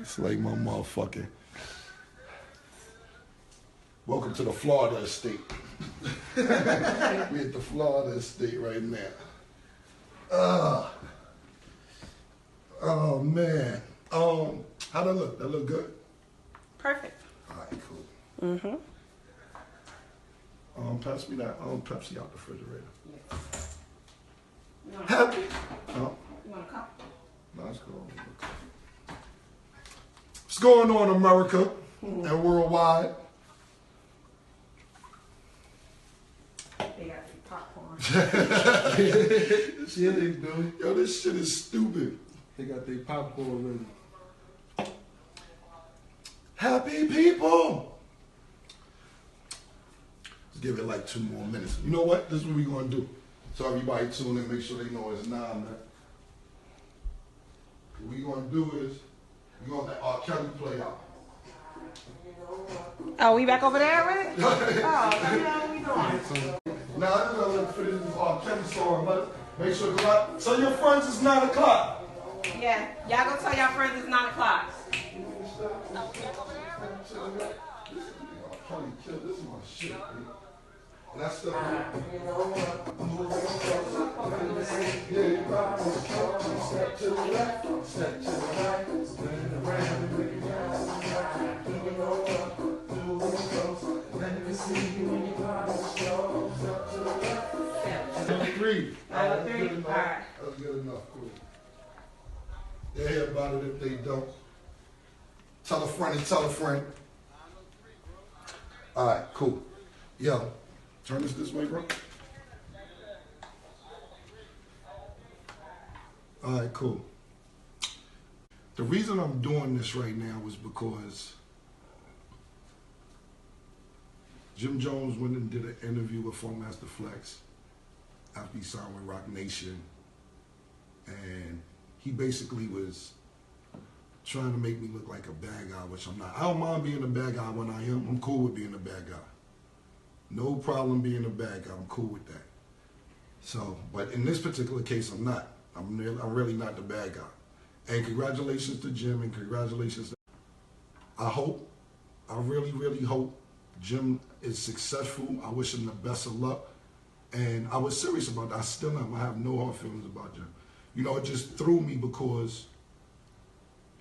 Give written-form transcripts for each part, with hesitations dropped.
It's like my motherfucking. Welcome to the Florida estate. We at the Florida estate right now. Oh man. How that look? That look good? Perfect. All right, cool. Pass me that Pepsi out the refrigerator. Yes. Happy. You want a cup? No, it's cool. What's going on, America and worldwide? They got some popcorn. Yeah, they do. Yo, this shit is stupid. They got their popcorn ready. Happy people. Let's give it like 2 more minutes. You know what? This is what we're going to do. So everybody tune in, make sure they know it's 9, man. What we're going to do is, we're going to let R. Kelly play out. Oh, we back over there already? Oh, what the hell we doing? Now, I just want to finish this R. Kelly song, but make sure to like, tell your friends it's 9 o'clock. Yeah, y'all go tell y'all friends it's 9 o'clock. Kelly killed this is my shit, man. And that's the step to the left, step to the right, spin around and make it down. Let me see you when you ride the show. Step to the left. Number 3. Number 3. All right. That's good enough. Cool. They hear about it if they don't. Tell a friend and tell a friend. All right, cool. Yo, turn this way, bro. All right, cool. The reason I'm doing this right now is because Jim Jones went and did an interview with Funkmaster Flex after he signed with Roc Nation, and he basically was trying to make me look like a bad guy, which I'm not. I don't mind being a bad guy when I am. I'm cool with being a bad guy. No problem being a bad guy. I'm cool with that. So, but in this particular case, I'm not. I'm really not the bad guy. And congratulations to Jim, and congratulations. I really, really hope Jim is successful. I wish him the best of luck. And I was serious about that. I still am. I have no hard feelings about Jim. You know, it just threw me because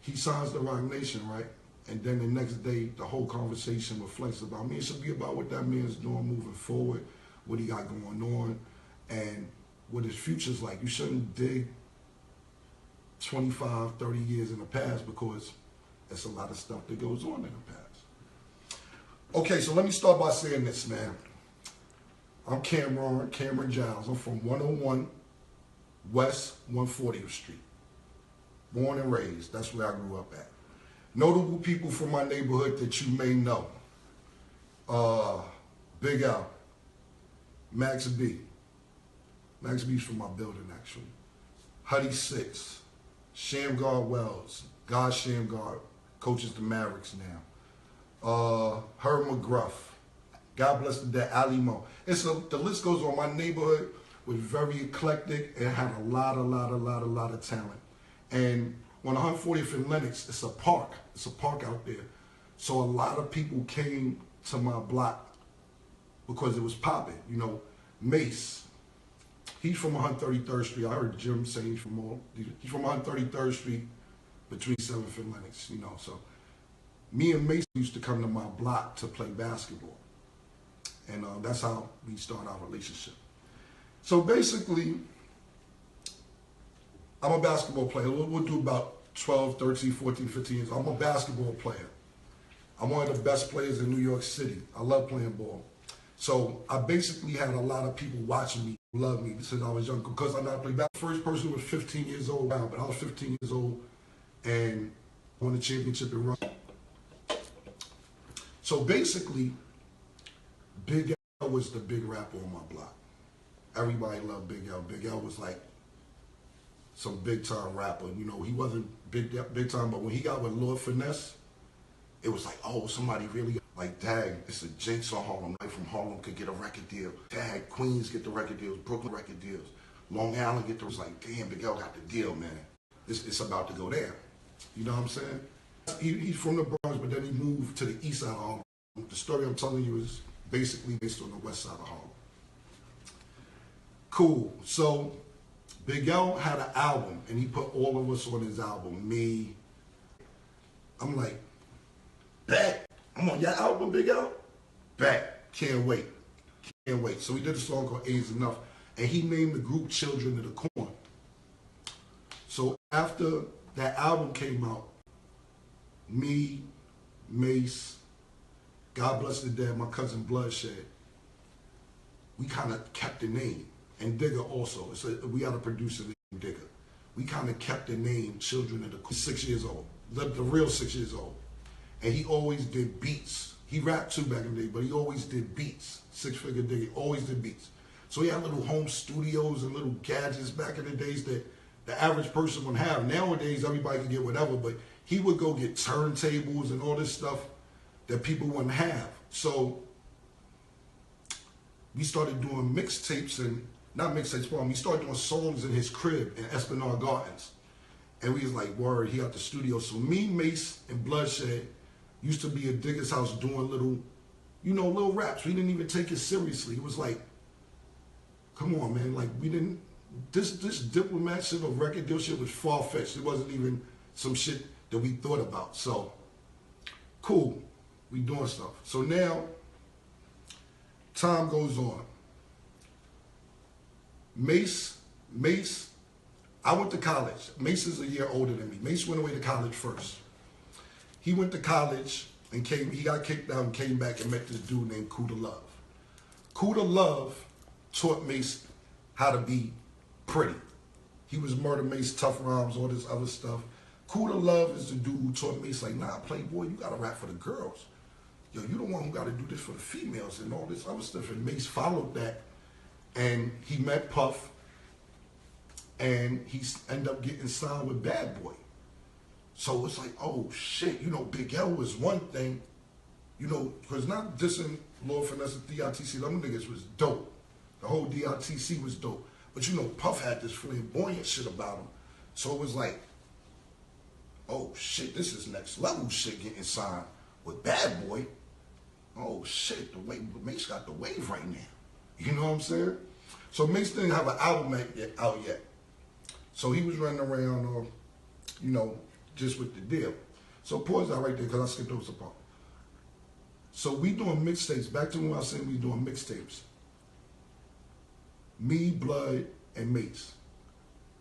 he signs the Roc Nation, right? And then the next day, the whole conversation with Flex about me. It should be about what that man's doing moving forward, what he got going on, and what his future's like. You shouldn't dig 25, 30 years in the past because there's a lot of stuff that goes on in the past. Okay, so let me start by saying this, man. I'm Cameron Giles. I'm from 101 West 140th Street. Born and raised, that's where I grew up at. Notable people from my neighborhood that you may know. Big Al, Max B. Max B's from my building, actually. Huddy Six, Shamgar Wells, God Shamgar, coaches the Mavericks now. Herb McGruff, God bless the dead, Ali Mo. The list goes on. My neighborhood was very eclectic and had a lot of talent. And on 140th and Lenox, it's a park. It's a park out there. So a lot of people came to my block because it was popping. You know, Mace, he's from 133rd Street. I heard Jim say he's from 133rd Street between 7th and Lenox, you know. So me and Mace used to come to my block to play basketball. And that's how we started our relationship. So basically, I'm a basketball player. We'll do about 12, 13, 14, 15 years. I'm a basketball player. I'm one of the best players in New York City. I love playing ball. So I basically had a lot of people watching me, love me since I was young because I know I played basketball. The first person was 15 years old now, but I was 15 years old and won the championship in Russia. So basically, Big L was the big rapper on my block. Everybody loved Big L. Big L was like some big time rapper. You know, he wasn't big time, but when he got with Lord Finesse, it was like, oh, somebody really like, dang, it's a jinx on Harlem. Right from Harlem could get a record deal. Dang, Queens get the record deals, Brooklyn record deals. Long Island get those, like, damn, Big L got the deal, man. It's about to go there. You know what I'm saying? he's from the Bronx, but then he moved to the east side of Harlem. The story I'm telling you is basically based on the west side of Harlem. Cool. So Big L had an album, and he put all of us on his album. Me. I'm like, bet. I'm on your album, Big L? Bet. Can't wait. Can't wait. So he did a song called Ain't Enough, and he named the group Children of the Corn. So after that album came out, me, Mace, God Bless the Dead, my cousin Bloodshed, we kind of kept the name. And Digger also. We had a producer named Digger. We kind of kept the name Children of the Corn. 6 years old. The real 6 years old. And he always did beats. He rapped too back in the day, but he always did beats. Six Figure Digger, always did beats. So he had little home studios and little gadgets back in the days that the average person would have. Nowadays, everybody can get whatever, but he would go get turntables and all this stuff that people wouldn't have. So we started doing mixtapes and, not mixtapes, we started doing songs in his crib in Esplanade Gardens. And we was like, word, he got the studio. So me, Mace, and Bloodshed used to be at Digger's house doing little, little raps. We didn't even take it seriously. It was like, come on, man. Like, we didn't, this Diplomat shit or record deal shit was far-fetched. It wasn't even some shit that we thought about. So, cool. We doing stuff. So now, time goes on. Mace, I went to college. Mace is a year older than me. Mace went away to college first. He went to college and he got kicked out and came back and met this dude named Kuda Love. Kuda Love taught Mace how to be pretty. He was Murder Mace, Tough Rhymes, all this other stuff. Kuda Love is the dude who taught Mace, like, nah, Playboy, you gotta rap for the girls. Yo, you the one who gotta do this for the females and all this other stuff. And Mace followed that. And he met Puff, and he ended up getting signed with Bad Boy. So it's like, oh shit, Big L was one thing, because not dissing Lord Finesse and DITC, them niggas was dope. The whole DITC was dope. But Puff had this flamboyant shit about him. So it was like, oh shit, this is next level shit getting signed with Bad Boy. Oh shit, Mace got the wave right now. You know what I'm saying? So Mace didn't have an album out yet. So he was running around, just with the deal. So pause that right there because I skipped over some part. So we doing mixtapes. Back to when I was saying we doing mixtapes. Me, Blood, and Mace.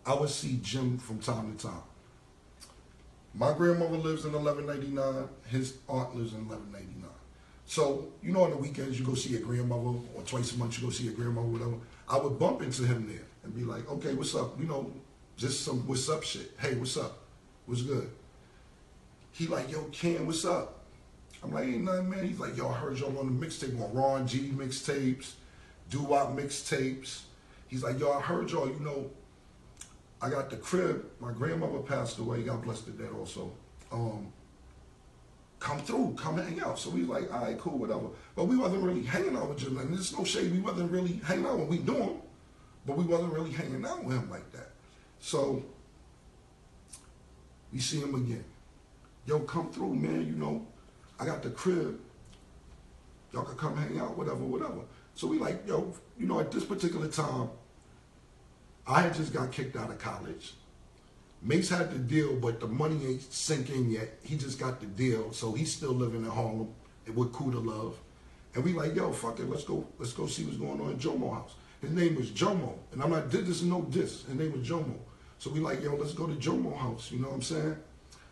I would see Jim from time to time. My grandmother lives in 1199. His aunt lives in 1199. So, on the weekends, you go see your grandmother, or twice a month you go see your grandmother, whatever. I would bump into him there and be like, okay, what's up? Just some what's up shit. Hey, what's up? What's good? He like, yo, Ken, what's up? I'm like, ain't nothing, man. He's like, yo, I heard y'all on the mixtape, on Ron G mixtapes, doo-wop mixtapes. He's like, yo, I heard y'all, I got the crib. My grandmother passed away. God bless the dead also. Come through, come hang out. So we was like, all right, cool, whatever. But we wasn't really hanging out with Jim. And there's no shade. We wasn't really hanging out when we do him, but we wasn't really hanging out with him like that. So we see him again. Yo, come through, man. I got the crib. Y'all can come hang out, whatever. So we like, yo, at this particular time, I had just got kicked out of college. Mace had the deal, but the money ain't sink in yet. He just got the deal, so he's still living in Harlem with Kuda Love. And we like, yo, fuck it, let's go see what's going on in Jomo house. His name was Jomo, and I'm not, this is no diss. His name was Jomo. So we like, yo, let's go to Jomo house, you know what I'm saying?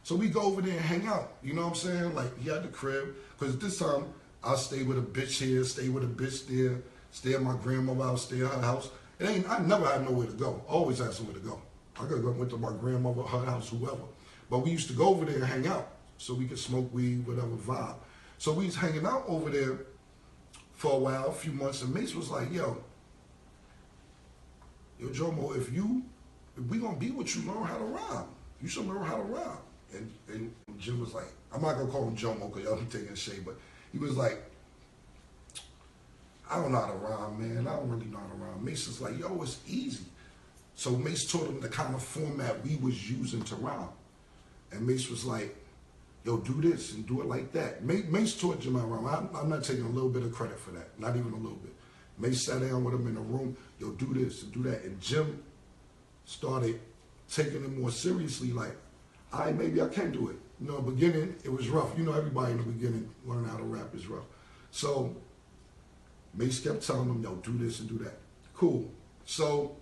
So we go over there and hang out, you know what I'm saying? Like, he had the crib, because this time, I'll stay with a bitch here, stay with a bitch there, stay at my grandmother's house, stay at her house. I never had nowhere to go. Always had somewhere to go. I could have went to my grandmother, her house, whoever. But we used to go over there and hang out so we could smoke weed, whatever, vibe. So we was hanging out over there for a while, a few months, and Mace was like, yo, Jomo, if we gonna be with you, learn how to rhyme. You should learn how to rhyme. And Jim was like, I'm not gonna call him Jomo because y'all be taking shade, but he was like, I don't know how to rhyme, man. I don't really know how to rhyme. Mace was like, yo, it's easy. So Mace taught him the kind of format we was using to rhyme. And Mace was like, yo, do this and do it like that. Mace taught Jim around. I'm not taking a little bit of credit for that, not even a little bit. Mace sat down with him in the room, yo, do this and do that. And Jim started taking it more seriously, like, all right, maybe I can do it. You know, beginning, it was rough. You know, everybody in the beginning learning how to rap is rough. So Mace kept telling him, yo, do this and do that. Cool. So,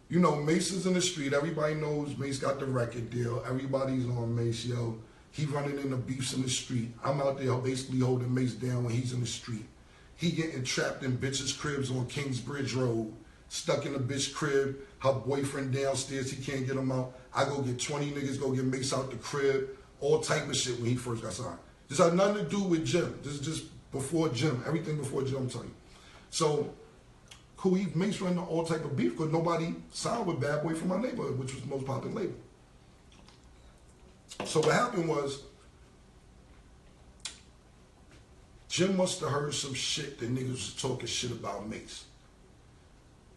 you know, Mace is in the street. Everybody knows Mace got the record deal. Everybody's on Mace, yo. He running into beefs in the street. I'm out there basically holding Mace down when he's in the street. He getting trapped in bitches' cribs on Kingsbridge Road, stuck in a bitch crib, her boyfriend downstairs, he can't get him out. I go get 20 niggas, go get Mace out the crib, all type of shit when he first got signed. This had nothing to do with Jim. This is just before Jim, everything before Jim, I'm telling you. So, cool, Mace ran into all type of beef because nobody signed with Bad Boy from my neighborhood, which was the most popular label. So what happened was, Jim must have heard some shit that niggas was talking shit about Mace.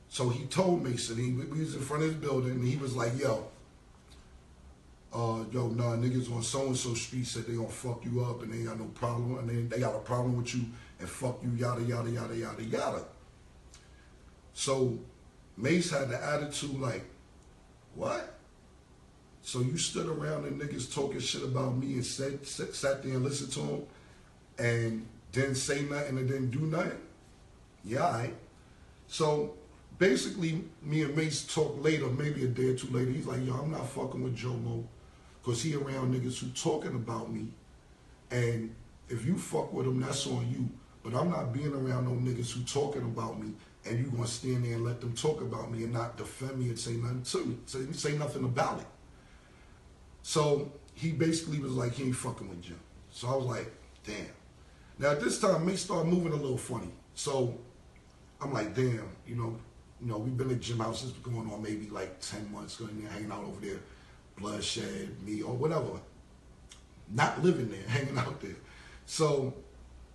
So he told Mace, and we was in front of his building, and he was like, yo, nah, niggas on so-and-so street said they gonna fuck you up, and they ain't got no problem, and they got a problem with you, and fuck you, yada, yada, yada, yada, yada. So Mace had the attitude like, what? So you stood around and niggas talking shit about me and sat there and listened to him and didn't say nothing and didn't do nothing? Yeah, all right. So basically, me and Mace talked later, maybe a day or two later. He's like, yo, I'm not fucking with Jomo because he around niggas who talking about me. And if you fuck with him, that's on you. But I'm not being around no niggas who talking about me and you gonna stand there and let them talk about me and not defend me and say nothing to me, say nothing about it. So he basically was like, he ain't fucking with Jim. So I was like, damn. Now at this time, Mace started moving a little funny. So I'm like, damn, you know, we've been at Jim House, it's been going on maybe like 10 months, going there, hanging out over there, Bloodshed, me, or whatever. Not living there, hanging out there. So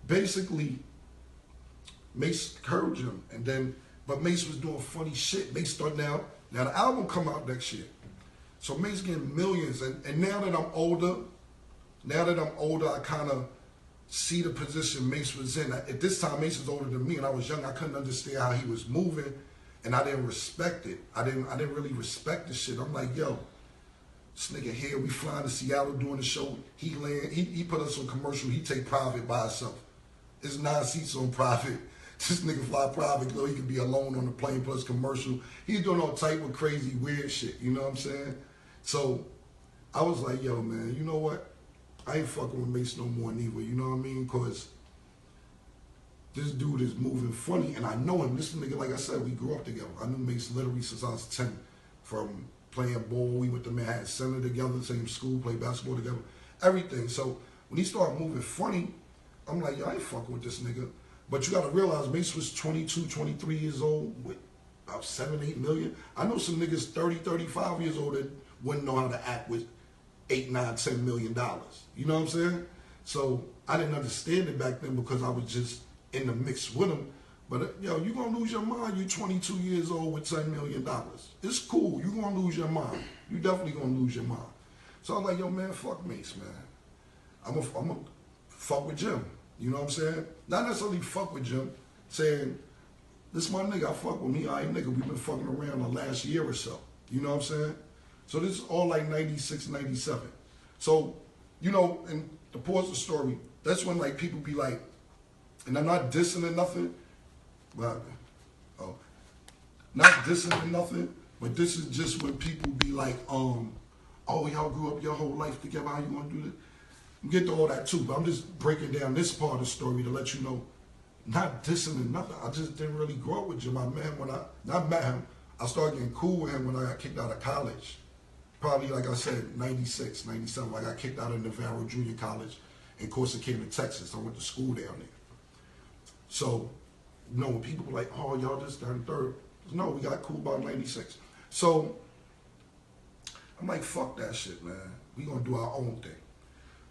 basically, Mace heard Jim, and then, but Mace was doing funny shit. Mace started now the album come out next year. So Mace getting millions, and now that I'm older, I kind of see the position Mace was in. At this time, Mace was older than me, and I was young. I couldn't understand how he was moving, and I didn't respect it. I didn't really respect the shit. I'm like, yo, this nigga here, we flying to Seattle doing the show. He land, he put us on commercial. He take private by himself. It's 9 seats on private. This nigga fly private, so he could be alone on the plane plus commercial. He's doing all type of crazy weird shit. You know what I'm saying? So I was like, yo, man, you know what? I ain't fucking with Mace no more neither, you know what I mean? Because this dude is moving funny, and I know him. This nigga, like I said, we grew up together. I knew Mace literally since I was 10, from playing ball. We went to Manhattan Center together, same school, played basketball together, everything. So when he started moving funny, I'm like, yo, I ain't fucking with this nigga. But you got to realize Mace was 22, 23 years old with about 7, 8 million. I know some niggas 30, 35 years old that wouldn't know how to act with 8, 9, 10 million dollars. You know what I'm saying? So I didn't understand it back then because I was just in the mix with him. But yo, you gonna lose your mind. You 22 years old with $10 million. It's cool. You gonna lose your mind. You definitely gonna lose your mind. So I was like, yo, man, fuck Mace, man. I'm a fuck with Jim. You know what I'm saying? Not necessarily fuck with Jim, saying, this my nigga, I fuck with me. All right, nigga, we've been fucking around the last year or so. You know what I'm saying? So this is all like 96, 97. So, you know, and to pause the story, that's when like people be like, and I'm not dissing or nothing, but, not dissing or nothing, but this is just when people be like, oh, y'all grew up your whole life together, how you gonna do this? Get to all that too, but I'm just breaking down this part of the story to let you know, not dissing or nothing. I just didn't really grow up with Jim. I met him I started getting cool with him when I got kicked out of college. Probably, like I said, 96, 97. I got kicked out of Navarro Junior College in Corsicana, Texas. I went to school down there. So, you know, when people were like, oh, y'all this, that, and third. No, we got cool about 96. So, I'm like, fuck that shit, man. We gonna do our own thing.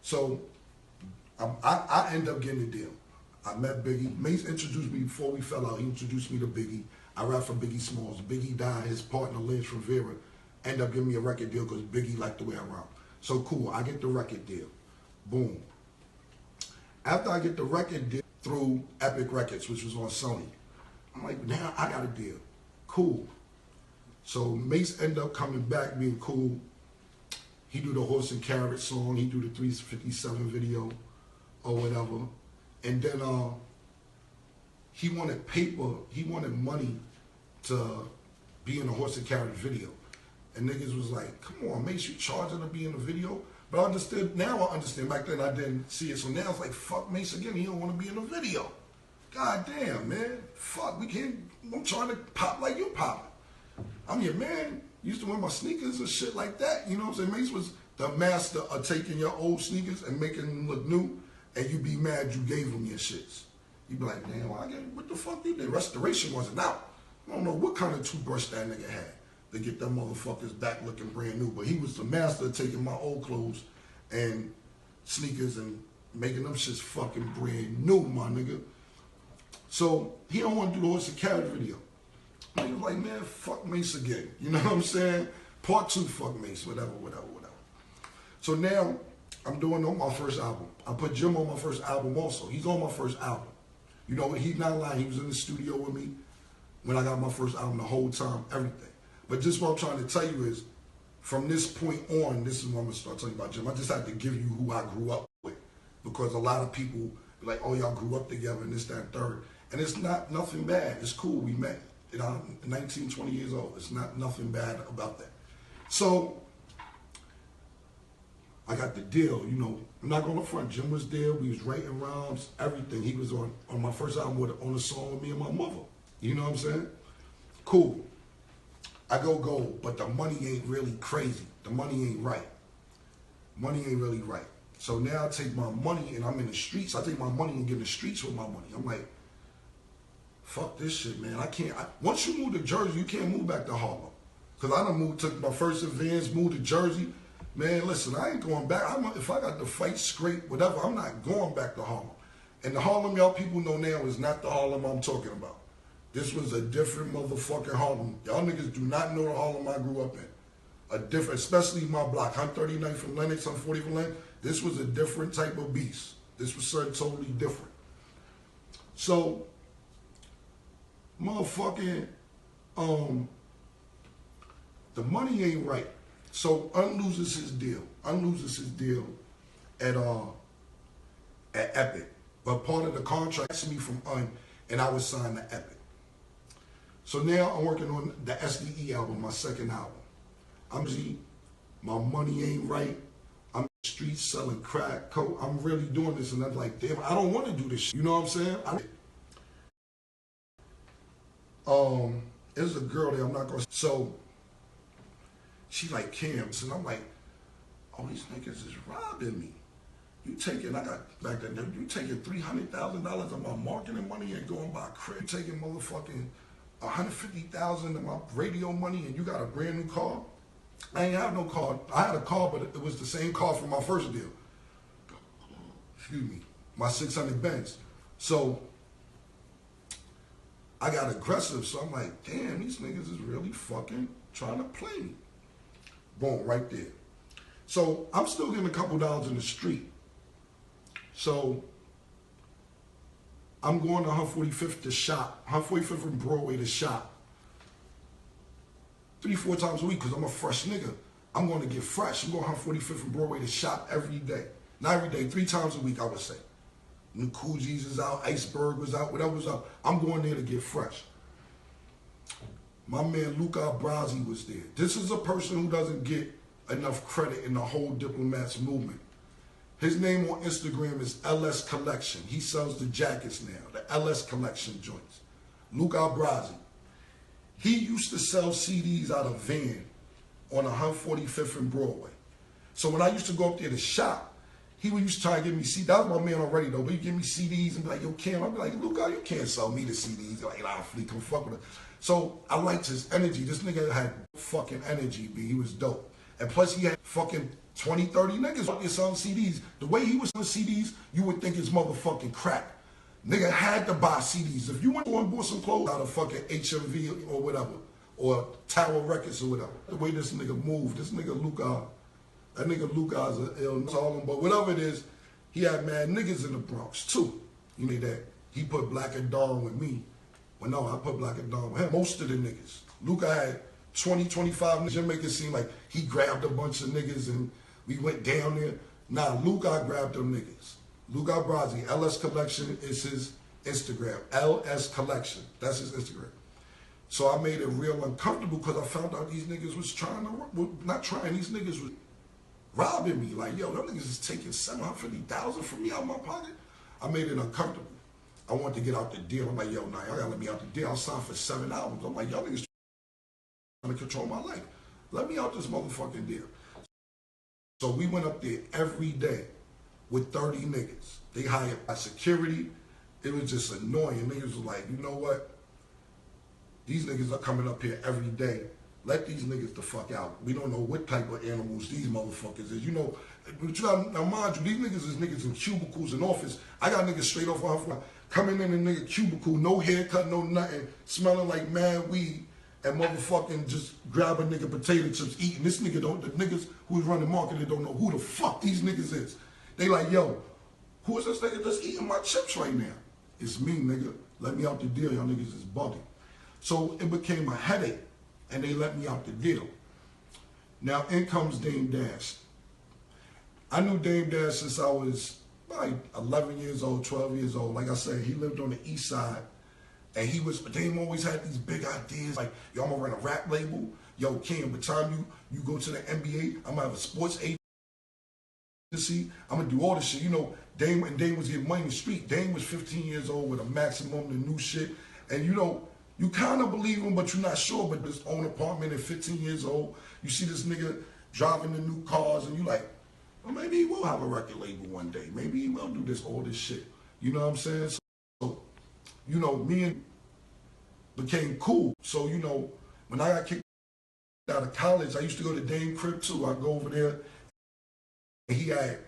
So, I end up getting a deal. I met Biggie. Mace introduced me before we fell out. He introduced me to Biggie. I rap for Biggie Smalls. Biggie died. His partner, Lynch Rivera, ended up giving me a record deal because Biggie liked the way I rap. So cool, I get the record deal. Boom. After I get the record deal through Epic Records, which was on Sony, I'm like, now I got a deal. Cool. So Mace ended up coming back, being cool. He do the Horse and Carrot song, he do the 357 video or whatever. And then he wanted paper, he wanted money to be in the Horse and Carrot video. And niggas was like, come on, Mace, you charging to be in the video? But I understood, now I understand. Back then I didn't see it. So now it's like, fuck Mace again, he don't want to be in the video. God damn, man. Fuck, we can't, I'm trying to pop like you popping. I'm your man. Used to wear my sneakers and shit like that. You know what I'm saying? Mace was the master of taking your old sneakers and making them look new, and you be mad you gave him your shits. You be like, damn, what the fuck you did? Restoration wasn't out. I don't know what kind of toothbrush that nigga had to get them motherfuckers back looking brand new. But he was the master of taking my old clothes and sneakers and making them shits fucking brand new, my nigga. So he don't want to do the Horse and Carrot video. He was like, man, fuck Mace again. You know what I'm saying? Part 2, fuck Mace, whatever. So now I'm doing on my first album. I put Jim on my first album also. He's on my first album. You know, he's not lying. He was in the studio with me when I got my first album the whole time, everything. But just what I'm trying to tell you is, from this point on, this is what I'm going to start talking about Jim. I just have to give you who I grew up with. Because a lot of people be like, oh, y'all grew up together and this, that, and third. And it's not nothing bad. It's cool. We met. You know, 19, 20 years old. It's not nothing bad about that. So I got the deal, you know. I'm not going to front. Jim was there. We was writing rhymes, everything. He was on my first album on a song with me and my mother. You know what I'm saying? Cool. I go gold, but the money ain't really crazy. The money ain't right. Money ain't really right. So now I take my money and I'm in the streets. I take my money and get in the streets with my money. I'm like, fuck this shit, man. I can't. Once you move to Jersey, you can't move back to Harlem. Because I done moved, took my first advance, moved to Jersey. Man, listen, I ain't going back. If I got the fight scrape, whatever, I'm not going back to Harlem. And the Harlem y'all people know now is not the Harlem I'm talking about. This was a different motherfucking Harlem. Y'all niggas do not know the Harlem I grew up in. A different, especially my block. I'm 39 from Lenox, I'm 40 from Lenox. This was a different type of beast. This was something totally different. So, motherfucking, the money ain't right. So loses his deal. Loses his deal at Epic. But part of the contract asked me from and I was signed to Epic. So now I'm working on the SDE album, my second album. My money ain't right. I'm in the streets selling crack, coke. I'm really doing this, and I'm like, damn, I don't want to do this shit. You know what I'm saying? There's a girl there, I'm not gonna. So she like Cams, and I'm like, oh, these niggas is robbing me. You taking, I got back then, you taking $300,000 of my marketing money and going by crib, taking motherfucking $150,000 of my radio money, and you got a brand new car. I ain't have no car. I had a car, but it was the same car from my first deal. Excuse me, my 600 Benz. So I got aggressive. So I'm like, damn, these niggas is really fucking trying to play me. Boom, right there. So I'm still getting a couple dollars in the street. So I'm going to 145th to shop, 145th and Broadway to shop 3-4 times a week because I'm a fresh nigga. I'm going to get fresh. I'm going 145th and Broadway to shop every day. Not every day, 3 times a week, I would say. New Coogie's is out, Iceberg was out, whatever was out. I'm going there to get fresh. My man Luca Brasi was there. This is a person who doesn't get enough credit in the whole Diplomats movement. His name on Instagram is LS Collection. He sells the jackets now, the LS Collection joints. Luca Brasi. He used to sell CDs out of van on 145th and Broadway. So when I used to go up there to shop, he would used to try to give me CDs. That was my man already though, but he'd give me CDs and be like, yo, Cam, I'd be like, Luca, you can't sell me the CDs. Like, nah, come fuck with it. So I liked his energy. This nigga had fucking energy, B. He was dope. And plus he had fucking 20, 30 niggas out there selling CDs. The way he was selling CDs, you would think it's motherfucking crack. Nigga had to buy CDs. If you went and bought some clothes out of fucking HMV or whatever, or Tower Records or whatever, the way this nigga moved, this nigga Luca, That nigga Luke Eyes an ill Harlem, but whatever it is, he had mad niggas in the Bronx too. You know that he put Black and Dawn with me. Well, no, I put Black and Dawn with him. Most of the niggas. Luca had 20, 25 niggas. Make it seem like he grabbed a bunch of niggas and we went down there. Nah, Luca grabbed them niggas. Luca Brasi, LS Collection is his Instagram. LS Collection, that's his Instagram. So I made it real uncomfortable because I found out these niggas was trying to, not trying, these niggas was robbing me. Like, yo, them niggas is taking $750,000 from me out of my pocket. I made it uncomfortable. I wanted to get out the deal. I'm like, yo, nah, y'all gotta let me out the deal. I'll sign for 7 albums. I'm like, y'all niggas trying to control my life. Let me out this motherfucking deal. So we went up there every day with 30 niggas. They hired my security. It was just annoying. Niggas was like, you know what? These niggas are coming up here every day. Let these niggas the fuck out. We don't know what type of animals these motherfuckers is. You know, now mind you, these niggas is niggas in cubicles in office. I got niggas straight off my front coming in a nigga cubicle, no haircut, no nothing, smelling like mad weed, and motherfucking just grab a nigga potato chips, eating. This nigga don't, the niggas who's running marketing don't know who the fuck these niggas is. They like, yo, who is this nigga that's eating my chips right now? It's me, nigga. Let me out the deal. Y'all niggas is bugging. So it became a headache, and they let me out the deal. Now, in comes Dame Dash. I knew Dame Dash since I was like 11 years old, 12 years old. Like I said, he lived on the east side, and Dame always had these big ideas, like, yo, I'm gonna run a rap label. Yo, Ken, by the time you go to the NBA, I'm gonna have a sports agency. I'm gonna do all this shit. You know, Dame was getting money in the street. Dame was 15 years old with a Maximum, the new shit. And you know, you kind of believe him, but you're not sure. But this own apartment at 15 years old, you see this nigga driving the new cars, and you like, well, maybe he will have a record label one day. Maybe he will do all this shit. You know what I'm saying? So, you know, me and became cool. So, you know, when I got kicked out of college, I used to go to Dame crib too. I'd go over there. And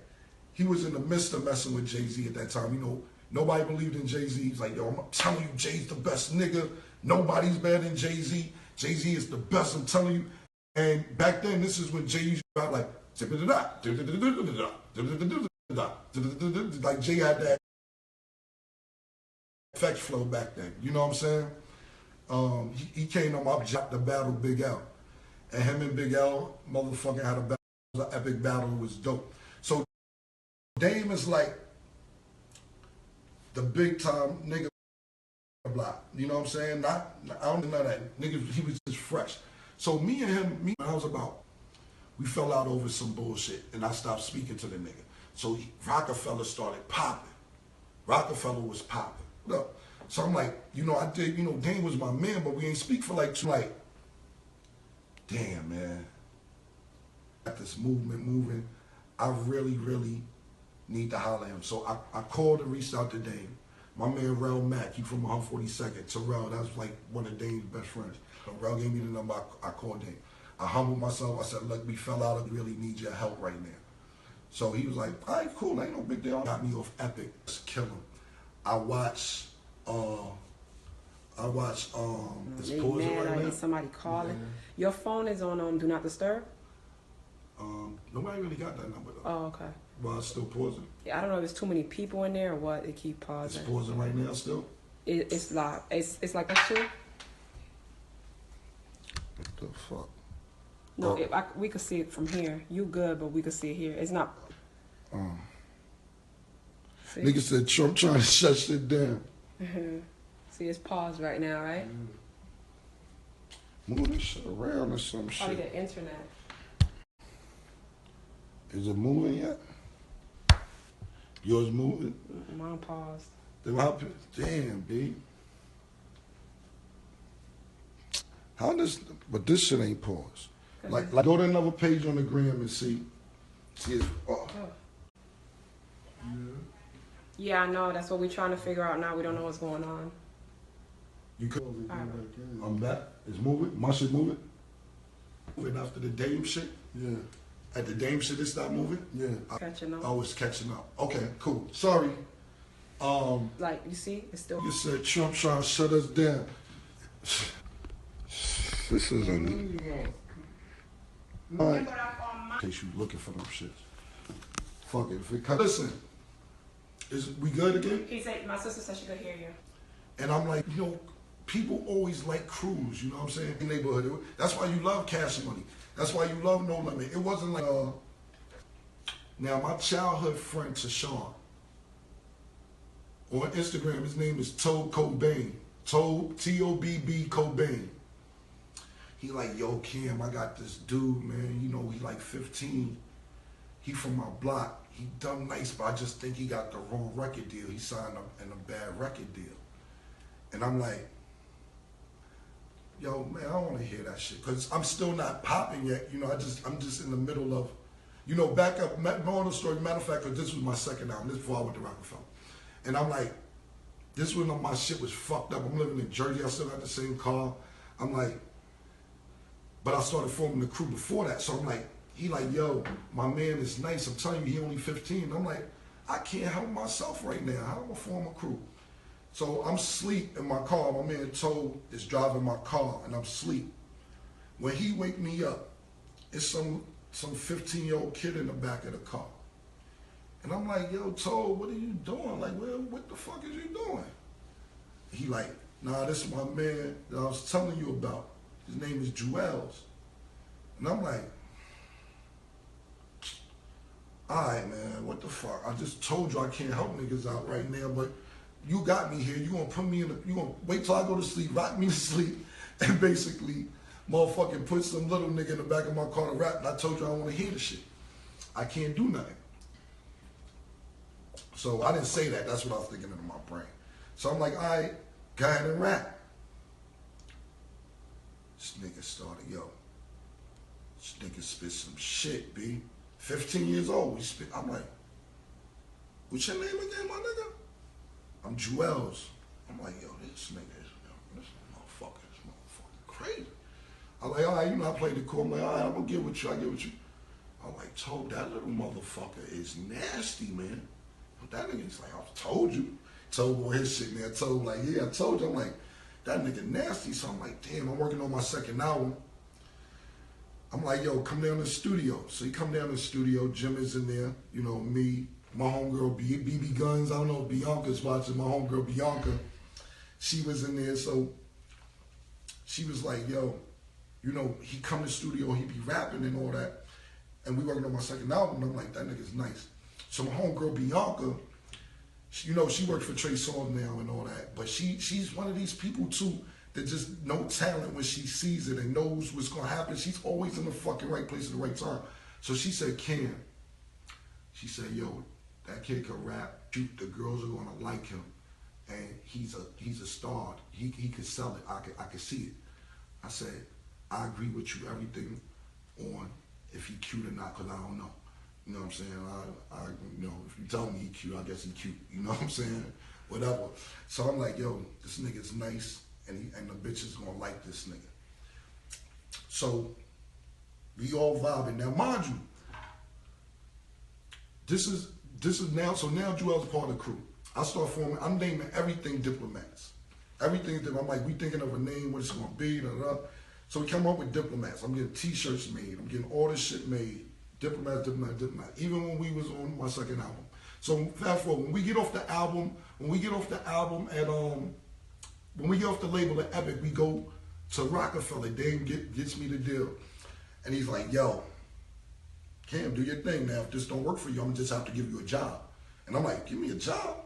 he was in the midst of messing with Jay-Z at that time. You know, nobody believed in Jay-Z. He's like, yo, I'm telling you, Jay's the best nigga. Nobody's better than Jay-Z. Jay-Z is the best, I'm telling you. And back then, this is when Jay used to rap like, like Jay had that effect flow back then. You know what I'm saying? He came on my job to battle Big L. And him and Big L, motherfucking had a battle. It was an epic battle. It was dope. So Dame is like the big time nigga block. You know what I'm saying? I don't know that. Nigga, he was just fresh. So me and him, I was about, we fell out over some bullshit, and I stopped speaking to the nigga. So Rockefeller started popping. Rockefeller was popping. Look, so I'm like, you know, Dame was my man, but we ain't speak for like 2, like, damn, man. Got this movement moving. I really, really need to holler at him. So I called and reached out to Dame. My man, Rel Mack, he from 142nd. Terrell, that was like one of Dame's best friends. So Rel gave me the number, I called Dame. I humbled myself. I said, look, we fell out. I really need your help right now. So he was like, all right, cool. Ain't no big deal. Got me off Epic. Just kill him. I watch it's pausing right now. Somebody calling. Yeah. Your phone is on Do Not Disturb? Nobody really got that number though. Oh, okay. Well, it's still pausing. Yeah, I don't know if it's too many people in there or what. It keep pausing. It's pausing right now still? It's like that too? What the fuck? No, we could see it from here. You good, but we could see it here. It's not. Nigga said Trump trying to shut shit down. See, it's paused right now, right? Move this shit around or some shit. Probably the internet. Is it moving yet? Yours moving? Mine paused. Damn, B. How does? But this shit ain't paused. Like go to another page on the gram and see. See it. Oh. Yeah, I know. That's what we're trying to figure out now. We don't know what's going on. You could. I'm back. It's moving. My shit moving. Moving after the Dame shit. Yeah. At the Dame shit, it stopped moving. Yeah. Catching up. I was catching up. Okay, cool. Sorry. Like you see, it's still. You said Trump trying to shut us down. This is a. Remember that In case you looking for them shits. Fuck it. If it come, listen, is we good again? He said, my sister said she could hear you. And I'm like, you know, people always like Cruz, you know what I'm saying? Neighborhood. That's why you love Cash Money. That's why you love No Limit. It wasn't like, now my childhood friend Tashawn, on Instagram, his name is Tobe Cobain. Tobe, T-O-B-B Cobain. He like, yo, Cam, I got this dude, man. You know, he like 15. He from my block. He dumb nice, but I just think he got the wrong record deal. He signed up in a bad record deal. And I'm like, yo, man, I don't want to hear that shit. Because I'm still not popping yet. You know, I'm just in the middle of, you know, back up, more the story. Matter of fact, because this was my second album. This before I went to Rockefeller. And I'm like, this when my shit was fucked up. I'm living in Jersey. I still got the same car. I'm like, but I started forming the crew before that. So I'm like, he like, yo, my man is nice. I'm telling you, he only 15. I'm like, I can't help myself right now. How am I form a crew? So I'm asleep in my car. My man Toe is driving my car, and I'm asleep. When he wake me up, it's some 15-year-old kid in the back of the car. And I'm like, yo, Toe, what are you doing? Like, well, what the fuck is you doing? He like, nah, this is my man that I was telling you about. His name is Jewels. And I'm like, all right, man, what the fuck? I just told you I can't help niggas out right now, but you got me here. You gonna put me in you gonna wait till I go to sleep, rock me to sleep, and basically motherfucking put some little nigga in the back of my car to rap, and I told you I don't wanna hear the shit. I can't do nothing. So I didn't say that. That's what I was thinking in my brain. So I'm like, all right, go ahead and rap. This nigga started, yo. This nigga spit some shit, B. 15 years old, we spit. I'm like, what's your name again, my nigga? I'm Jewels. I'm like, yo, this motherfucker crazy. I'm like, all right, you know, I played the cool. I'm like, all right, I'm gonna get with you. I get with you. I'm like, Told, that little motherfucker is nasty, man. That nigga's like, I told you. Told on his shit, man. Told like, yeah, I told you. I'm like, that nigga nasty. So I'm like, damn, I'm working on my second album. I'm like, yo, come down to the studio. So he come down to the studio. Jim is in there. You know, me, my homegirl, BB Guns. I don't know if Bianca's watching. My homegirl, Bianca. She was in there. So she was like, yo, you know, he come to the studio. He be rapping and all that. And we working on my second album. And I'm like, that nigga's nice. So my homegirl, Bianca, you know, she works for Trey Songz now and all that. But she's one of these people, too, that just know talent when she sees it and knows what's going to happen. She's always in the fucking right place at the right time. So she said, Cam, she said, yo, that kid can rap. The girls are going to like him. And he's a star. He could sell it. I could see it. I said, I agree with you, everything on if he cute or not, because I don't know. You know what I'm saying? I you know, if you tell me he cute, I guess he cute. You know what I'm saying? Whatever. So I'm like, yo, this nigga's nice. And the bitch is gonna like this nigga. So we all vibing. Now, mind you, this is now. So now Jewel's part of the crew. I start forming. I'm naming everything Diplomats. Everything that I'm like, we thinking of a name, what it's gonna be. Da, da, da. So we come up with Diplomats. I'm getting T-shirts made. I'm getting all this shit made. Diplomat. Even when we was on my second album. So fast forward, when we get off the album at when we get off the label at Epic, we go to Rockefeller. Dave gets me the deal. And he's like, yo, Cam, do your thing now. If this don't work for you, I'm going to just have to give you a job. And I'm like, give me a job?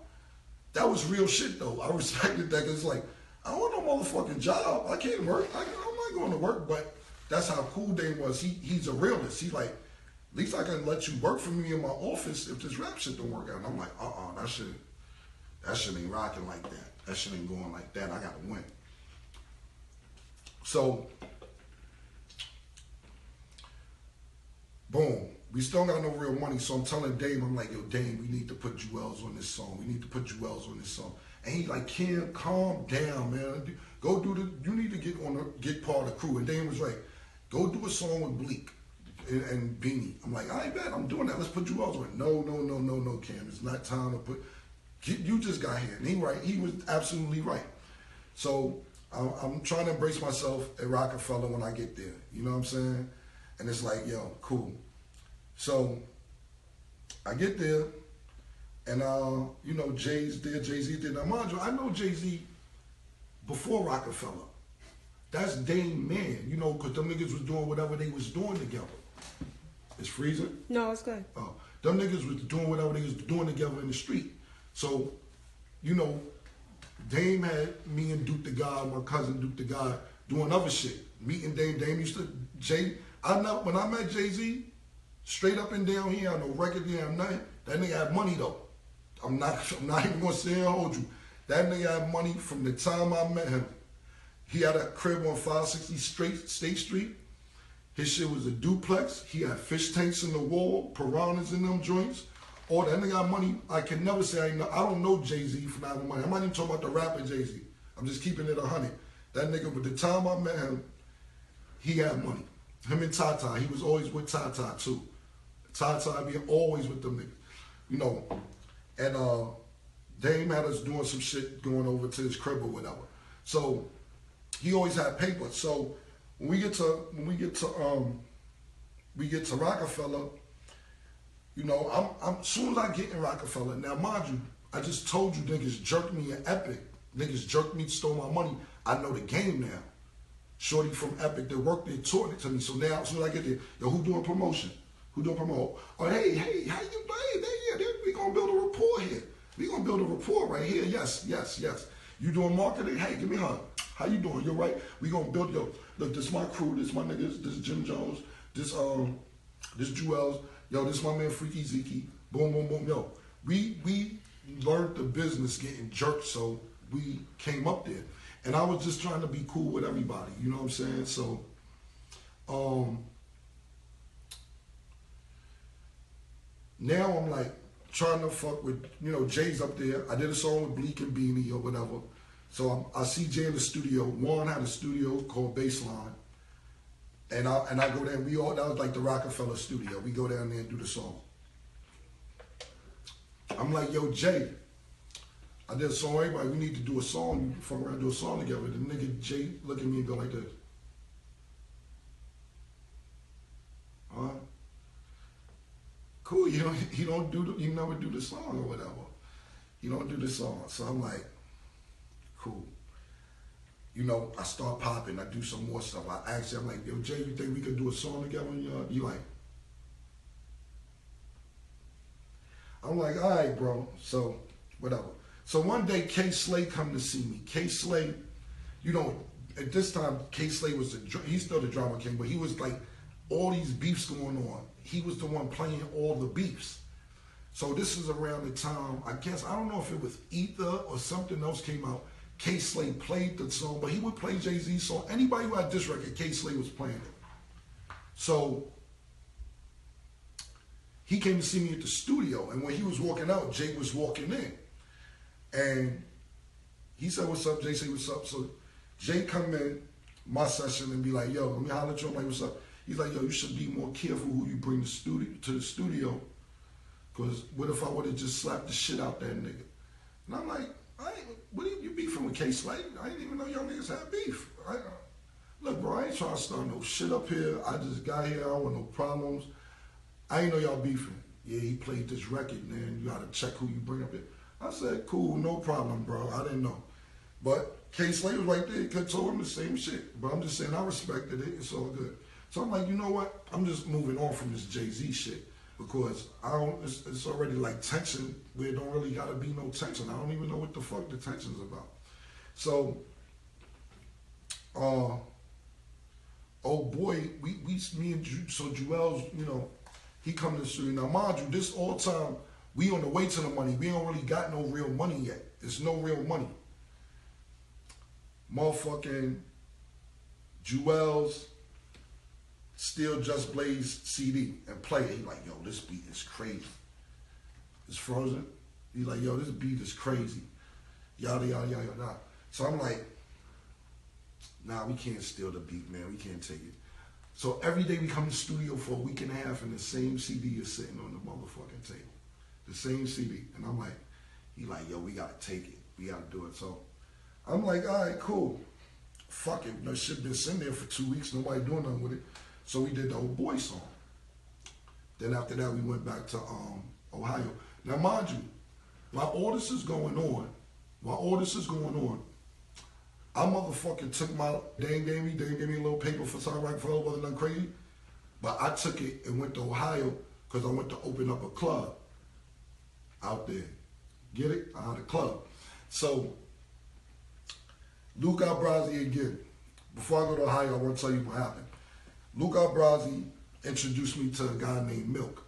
That was real shit, though. I respected that because it's like, I don't want no motherfucking job. I can't work. I'm not going to work. But that's how cool Dave was. He's a realist. He's like, at least I can let you work for me in my office if this rap shit don't work out. And I'm like, that shit ain't rocking like that. That shit ain't going like that. I gotta win. So, boom. We still got no real money. So I'm telling Dame, I'm like, yo, Dame, we need to put Jewels on this song. We need to put Jewels on this song. And he like, Cam, calm down, man. Go you need to get part of the crew. And Dame was like, go do a song with Bleak and Beanie. I'm like, I bet I'm doing that. Let's put Jewels on it. No, Cam. It's not time to put. You just got here. And he was absolutely right. So I'm trying to embrace myself at Rockefeller when I get there. You know what I'm saying? And it's like, yo, cool. So I get there, and you know, Jay's there, Jay-Z there. Now, mind you, I know Jay-Z before Rockefeller. That's Dame Man, you know, because them niggas was doing whatever they was doing together. It's freezing? No, it's good. Them niggas was doing whatever they was doing together in the street. So, you know, Dame had me and Duke the God, my cousin Duke the God, doing other shit. Meeting Dame. Dame used to, when I met Jay-Z, straight up and down here, I no record deal, I'm nothing. That nigga had money though. I'm not even gonna say and hold you. That nigga had money from the time I met him. He had a crib on 560 State Street. His shit was a duplex. He had fish tanks in the wall, piranhas in them joints. All that nigga got money. I can never say I don't know Jay-Z for not having money. I'm not even talking about the rapper Jay-Z. I'm just keeping it 100. That nigga, by the time I met him, he had money. Him and Tata, he was always with Tata too. Tata be always with them niggas, you know. And Dame had us doing some shit going over to his crib or whatever. So he always had paper. So when we get to Rockefeller, you know, I'm soon as I get in Rockefeller, now mind you, I just told you niggas jerked me in Epic. Niggas jerked me, stole my money. I know the game now. Shorty from Epic that worked there taught it to me. So now, as soon as I get there, yo, who doing promotion? Who doing promote? Oh, hey, how you doing? Yeah, we gonna build a rapport here. We gonna build a rapport right here. Yes. You doing marketing? Hey, give me a hug. How you doing? You're right. We gonna build, yo, look, this my crew, this my niggas, this Jim Jones, this Jewels, yo, this my man Freaky Zeke. Boom, boom, boom. Yo, we learned the business getting jerked, so we came up there. And I was just trying to be cool with everybody, you know what I'm saying? So, now I'm like trying to fuck with, you know, Jay's up there. I did a song with Bleak and Beanie or whatever. So I see Jay in the studio. Juan had a studio called Baseline. And I go there and that was like the Rockefeller studio. We go down there and do the song. I'm like, yo, Jay, I did a song, everybody, we need to do a song. You fuck around and do a song together. The nigga Jay look at me and go like this. Huh? Cool, you never do the song or whatever. You don't do the song. So I'm like, cool. You know, I start popping, I do some more stuff. I ask you, I'm like, yo, Jay, you think we could do a song together? And you like, I'm like, all right, bro. So, whatever. So one day, K Slay come to see me. K Slay, you know, at this time, K Slay was he's still the drama king, but he was like, all these beefs going on. He was the one playing all the beefs. So this is around the time, I guess, I don't know if it was Ether or something else came out. K Slay played the song, but he would play Jay-Z's song. Anybody who had this record, K Slay was playing it. So he came to see me at the studio, and when he was walking out, Jay was walking in. And he said, what's up? Jay said, what's up? So Jay come in my session and be like, yo, let me holler at you. I'm like, what's up? He's like, yo, you should be more careful who you bring to the studio, because what if I would have just slapped the shit out that nigga? And I'm like, what are you beefing with K Slay? I didn't even know y'all niggas had beef. Look, bro, I ain't trying to start no shit up here. I just got here. I don't want no problems. I ain't know y'all beefing. Yeah, he played this record, man. You gotta check who you bring up here. I said, cool, no problem, bro. I didn't know. But K Slay was right there. He could told him the same shit. But I'm just saying, I respected it. It's all good. So I'm like, you know what? I'm just moving on from this Jay-Z shit, because it's already like tension where it don't really gotta be no tension. I don't even know what the fuck the tension's about. So, oh boy, me and Jewels, you know, he come to the studio. Now, mind you, this all time, we on the way to the money. We don't really got no real money yet. There's no real money. Motherfucking Jewels steal Just Blaze CD and play it. He like, yo, this beat is crazy. It's frozen. He like, yo, this beat is crazy. Yada, yada, yada, yada. So I'm like, nah, we can't steal the beat, man. We can't take it. So every day we come to the studio for a week and a half and the same CD is sitting on the motherfucking table. The same CD. And I'm like, he like, yo, we gotta take it. We gotta do it. So I'm like, all right, cool. Fuck it. No shit been sitting there for 2 weeks. Nobody doing nothing with it. So we did the old boy song. Then after that, we went back to Ohio. Now, mind you, while all this is going on, I motherfucking took my, they gave me a little paper for South Rockefeller, wasn't nothing crazy, but I took it and went to Ohio because I went to open up a club out there. Get it? I had a club. So, Luke Albrazi again. Before I go to Ohio, I want to tell you what happened. Luke Albrazi introduced me to a guy named Milk.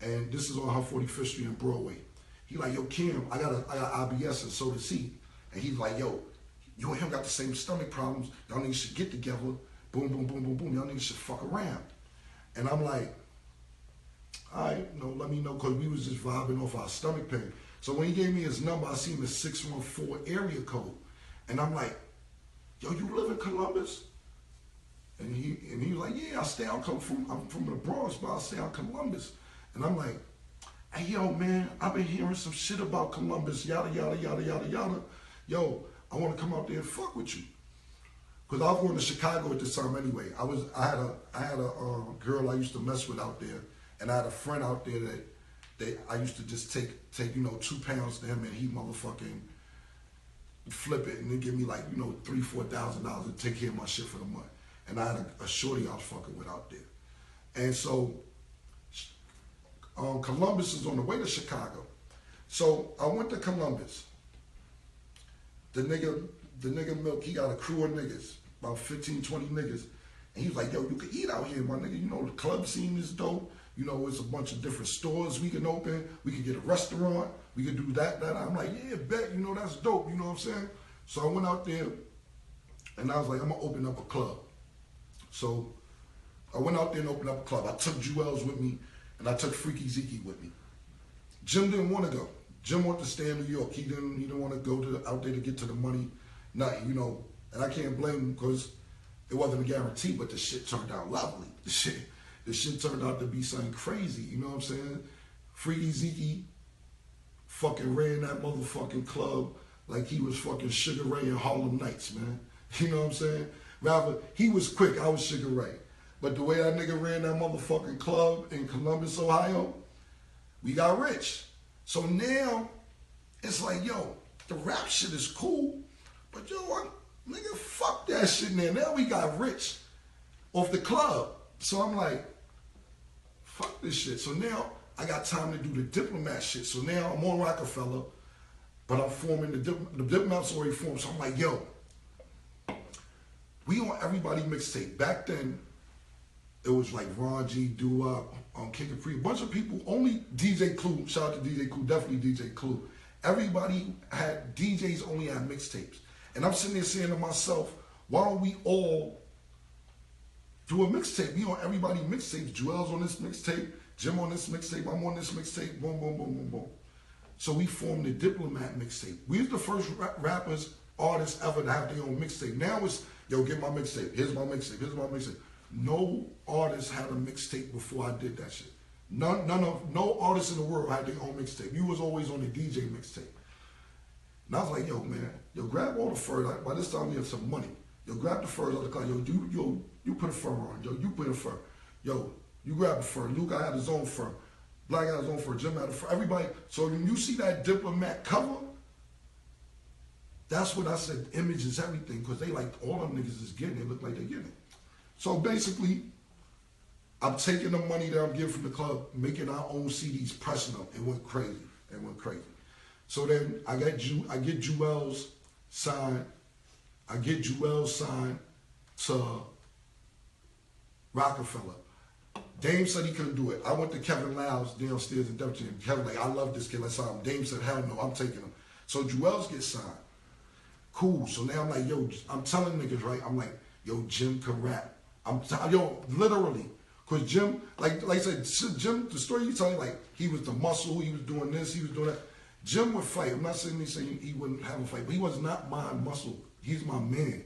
And this is on 145th Street and Broadway. He like, yo, Kim, I got IBS and so does he. And he's like, yo, you and him got the same stomach problems. Y'all niggas should get together. Boom, boom, boom, boom, boom. Y'all niggas should fuck around. And I'm like, all right, let me know, because we was just vibing off our stomach pain. So when he gave me his number, I seen the 614 area code. And I'm like, yo, you live in Columbus? And he was like, yeah, I'm from the Bronx, but I stay out Columbus. And I'm like, hey, yo, man, I've been hearing some shit about Columbus, yada, yada, yada, yada, yada. Yo, I want to come out there and fuck with you. Because I was going to Chicago at this time anyway. I had a girl I used to mess with out there, and I had a friend out there that I used to just take 2 pounds to him, and he motherfucking flip it, and then give me like, $3,000-$4,000 to take care of my shit for the month. And I had a shorty I was fucking with out there. And so Columbus is on the way to Chicago. So I went to Columbus. The nigga Milk, he got a crew of niggas, about 15, 20 niggas. And he was like, yo, you can eat out here, my nigga. The club scene is dope. It's a bunch of different stores we can open. We can get a restaurant. We can do that. I'm like, yeah, bet, that's dope. You know what I'm saying? So I went out there, and I was like, I'm going to open up a club. So I went out there and opened up a club. I took Jewels with me, and I took Freaky Zeke with me. Jim didn't want to go. Jim wanted to stay in New York. He didn't want to go out there to get to the money. Nothing, And I can't blame him because it wasn't a guarantee, but the shit turned out lovely. The shit turned out to be something crazy. You know what I'm saying? Freaky Zeke fucking ran that motherfucking club like he was fucking Sugar Ray in Harlem Nights, man. You know what I'm saying? Rather, he was quick, I was Sugar Ray. But the way that nigga ran that motherfucking club in Columbus, Ohio, we got rich. So now, it's like, yo, the rap shit is cool, but yo, nigga, fuck that shit now. Now we got rich off the club. So I'm like, fuck this shit. So now I got time to do the Diplomat shit. So now I'm on Rockefeller, but I'm forming the Diplomat's already formed. So I'm like, yo, we on Everybody mixtape. Back then, it was like Ron G, Doo-Wop, King Capri, a bunch of people, only DJ Clue, shout out to DJ Clue, definitely DJ Clue. Everybody had, DJs only had mixtapes. And I'm sitting there saying to myself, why don't we all do a mixtape? We on Everybody mixtapes. Jewel's on this mixtape, Jim on this mixtape, I'm on this mixtape, boom, boom, boom, boom, boom. So we formed the Diplomat mixtape. We was the first rappers, artists ever to have their own mixtape. Now it's, yo, get my mixtape, here's my mixtape, here's my mixtape. No artist had a mixtape before I did that shit. No artists in the world had their own mixtape. You was always on the DJ mixtape. And I was like, yo, man, yo, grab all the fur. By this time we have some money. Yo, grab the furs out the car. Yo, you put a fur on. Yo, you put a fur. Yo, you grab the fur. Luke had his own fur. Black had his own fur. Jim had a fur. Everybody. So when you see that Diplomat cover, that's what I said. Image is everything, because they like, all them niggas is getting it. Look like they're getting it. So basically, I'm taking the money that I'm getting from the club, making our own CDs, pressing them. It went crazy. So then I get Jewels signed. I get Jewels signed to Rockefeller. Dame said he couldn't do it. I went to Kevin Lyles downstairs in Devonton. Kevin like, I love this kid, let's sign him. Dame said, hell no, I'm taking him. So Jewels gets signed. Cool. So now I'm like, yo, I'm telling niggas, right? I'm like, yo, Jim can rap. Yo, literally. Because Jim, like I said, Jim, the story you telling, like, he was the muscle, he was doing this, he was doing that. Jim would fight. I'm not saying he wouldn't have a fight, but he was not my muscle. He's my man.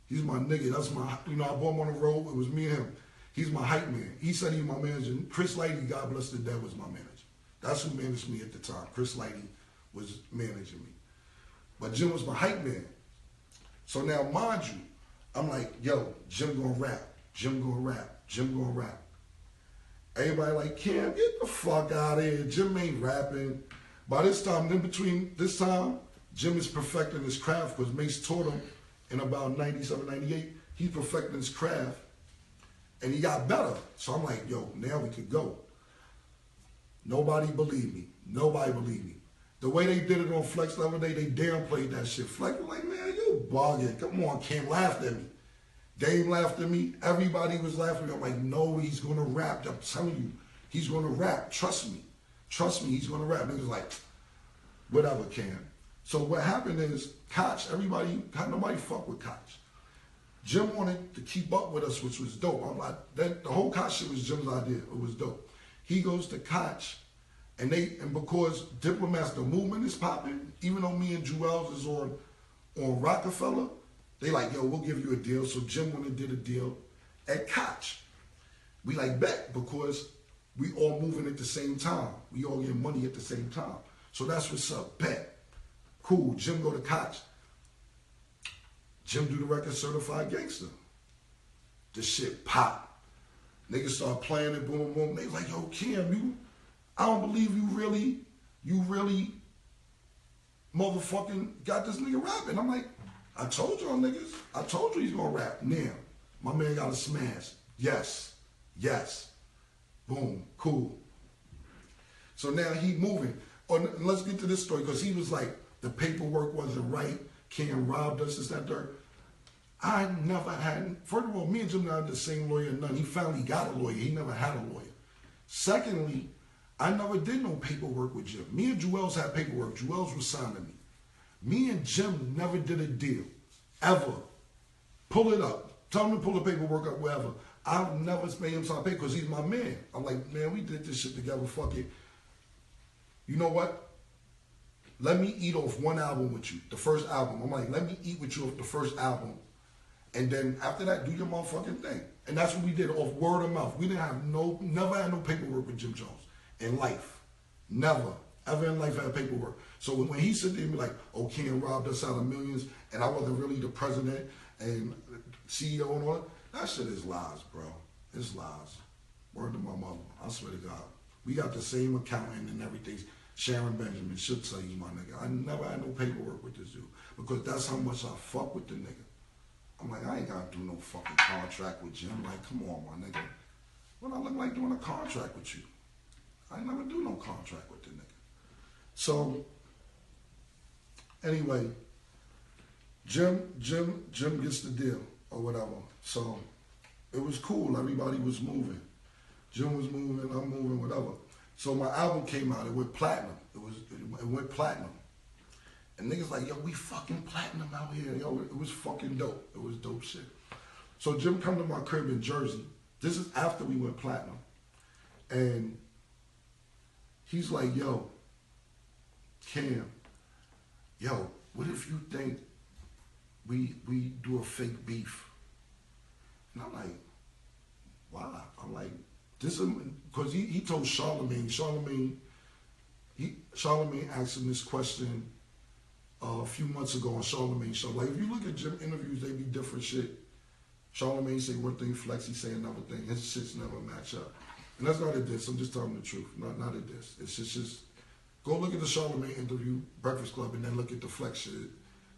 He's my nigga. That's my, I brought him on the road. It was me and him. He's my hype man. He said he was my manager. Chris Lighty, God bless the dead, was my manager. That's who managed me at the time. Chris Lighty was managing me. But Jim was my hype man. So now, mind you, I'm like, yo, Jim gonna rap. Jim gonna rap. Jim gonna rap. Everybody like, Cam, get the fuck out of here. Jim ain't rapping. By this time, in between this time, Jim is perfecting his craft because Mace taught him in about 97, 98. He's perfecting his craft and he got better. So I'm like, yo, now we could go. Nobody believed me. Nobody believed me. The way they did it on Flex the other day, they downplayed that shit. Flex was like, man, you bugging. Come on, Cam laughed at me. Dame laughed at me. Everybody was laughing. I'm like, no, he's going to rap. I'm telling you, he's going to rap. Trust me. Trust me, he's going to rap. Niggas like, whatever, Cam. So what happened is, Koch, nobody fuck with Koch. Jim wanted to keep up with us, which was dope. I'm like, the whole Koch shit was Jim's idea. It was dope. He goes to Koch, and because Diplomats, the movement is popping, even though me and Jewels is on Rockefeller, they like, yo, we'll give you a deal. So Jim went and did a deal at Koch. We like bet because we all moving at the same time. We all getting money at the same time. So that's what's up, bet. Cool, Jim go to Koch. Jim do the record Certified Gangster. The shit pop. Niggas start playing it, boom, boom. They like, yo, Cam, I don't believe you really motherfucking got this nigga rapping. I'm like, I told y'all niggas. I told you he's gonna rap. Now, my man got a smash. Yes. Boom, cool. So now he moving. Let's get to this story, because he was like, the paperwork wasn't right. Cam robbed us, this, that, third. I never had, first of all, me and Jim not had the same lawyer, none. He finally got a lawyer. He never had a lawyer. Secondly, I never did no paperwork with Jim. Me and Jewels had paperwork. Jewels was signing me. Me and Jim never did a deal, ever. Pull it up. Tell him to pull the paperwork up wherever. I've never made him sign paper because he's my man. I'm like, man, we did this shit together, fuck it. You know what? Let me eat off one album with you, the first album. I'm like, let me eat with you off the first album. And then after that, do your motherfucking thing. And that's what we did, off word of mouth. We didn't have never had no paperwork with Jim Jones in life. Never. Ever in life had paperwork. So when he sit there and be like, oh, Cam robbed us out of millions, and I wasn't really the president and CEO and all that shit is lies, bro. It's lies. Word to my mother. I swear to God. We got the same accountant and everything. Sharon Benjamin should tell you, my nigga. I never had no paperwork with this dude because that's how much I fuck with the nigga. I'm like, I ain't got to do no fucking contract with Jim. Like, come on, my nigga. What I look like doing a contract with you? I never do no contract with the nigga. So, anyway, Jim gets the deal or whatever. So, it was cool. Everybody was moving. Jim was moving, I'm moving, whatever. So my album came out. It went platinum. It went platinum. And niggas like, yo, we fucking platinum out here. Yo, it was fucking dope. It was dope shit. So Jim come to my crib in Jersey. This is after we went platinum. And he's like, yo, Cam, yo, what if you think we do a fake beef? And I'm like, why? I'm like, this is, because he told Charlamagne asked him this question a few months ago on Charlamagne show. Like, if you look at Jim interviews, they be different shit. Charlamagne say one thing, Flexi say another thing. His shits never match up. And that's not a diss. I'm just telling the truth. Not a diss. It's just go look at the Charlamagne interview, Breakfast Club, and then look at the Flex shit.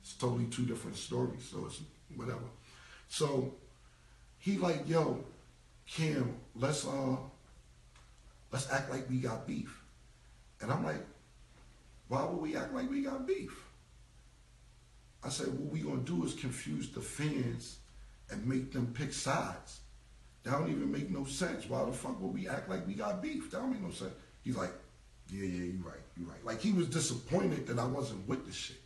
It's totally two different stories. So it's whatever. So he like, yo, Cam, let's act like we got beef. And I'm like, why would we act like we got beef? I said, what we gonna do is confuse the fans and make them pick sides. That don't even make no sense. Why the fuck would we act like we got beef? That don't make no sense. He's like, yeah, you right. Like, he was disappointed that I wasn't with the shit.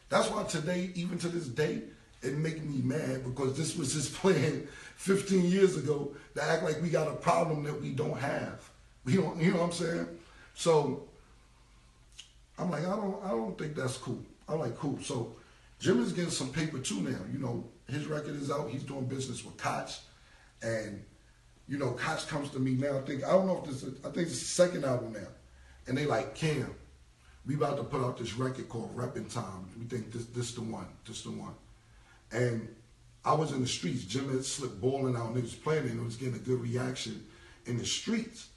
That's why today, even to this day, it make me mad, because this was his plan 15 years ago to act like we got a problem that we don't have. You know what I'm saying? So I'm like, I don't think that's cool. I'm like, cool. So Jim is getting some paper too now. You know, his record is out. He's doing business with Koch. And, you know, Koch comes to me now. I don't know if this is, I think it's the second album now. And they like, Cam, we about to put out this record called Reppin' Time. We think this the one. And I was in the streets. Jim had slipped balling out. Niggas playing it, and it was getting a good reaction. in the streets.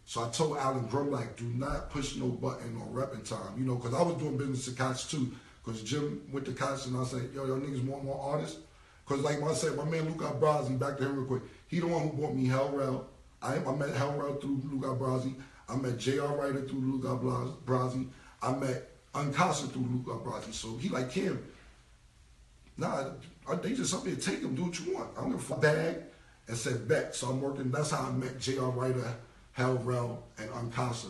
So I told Alan Grumlack, do not push no button on repping time, you know, because I was doing business at Koch too. Because Jim went to Koch and I said, yo, y'all niggas want more artists? Because like I said, my man Luca Brasi, back to him real quick, he the one who bought me Hell Rel. I met Hell Rel through Luca Brasi. I met J.R. Ryder through Luca Brasi. I met Uncasa through Luca Brasi. So he like, Kim, nah, they just up there, take him, do what you want. I'm gonna bag and said bet. So I'm working, that's how I met J.R. Ryder, Hell Rel, and Uncasa.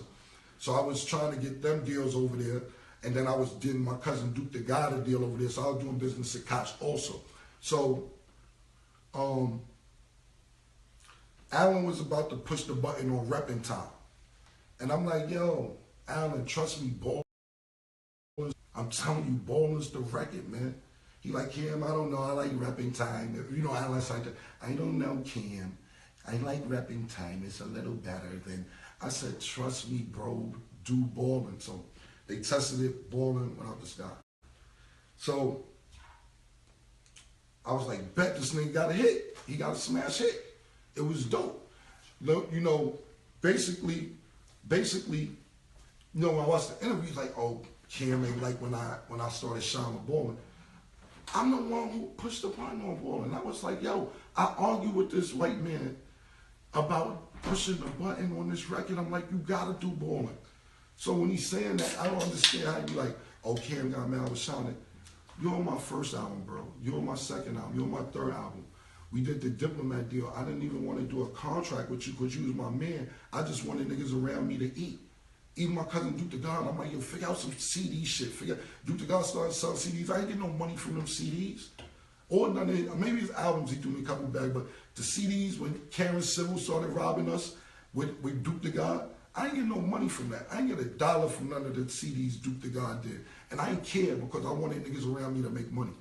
So I was trying to get them deals over there. And then I was getting my cousin Duke the God a deal over there. So I was doing business at Koch also. So Alan was about to push the button on repping time. And I'm like, yo, Alan, trust me, Ballers, I'm telling you, Ballers the record, man. He like, Cam, I don't know, I like repping time. You know, Alan's like, I don't know, Cam. I like repping time. It's a little better than, I said, trust me, bro, do Ballin'. So they tested it, Ballin' went out the sky. So I was like, bet this nigga got a hit. He got a smash hit. It was dope. You know, basically, you know, when I watched the interview, like, oh, Cam ain't like when I started shining with Ballin'. I'm the one who pushed the button on Ballin'. I was like, yo, I argued with this white man about pushing the button on this record. I'm like, you gotta do Ballin'. So when he's saying that, I don't understand how you like, oh, Cam got mad with Shawnee. You're on my first album, bro. You're on my second album. You're on my third album. We did the Diplomat deal. I didn't even want to do a contract with you because you was my man. I just wanted niggas around me to eat. Even my cousin Duke the God, I'm like, yo, figure out some CD shit. Duke the God started selling CDs. I ain't get no money from them CDs. Or none of it. Maybe his albums, he threw me a couple bags, but the CDs, when Karen Civil started robbing us with Duke the God, I ain't get no money from that. I ain't get $1 from none of the CDs Duke the God did. And I ain't care because I wanted niggas around me to make money.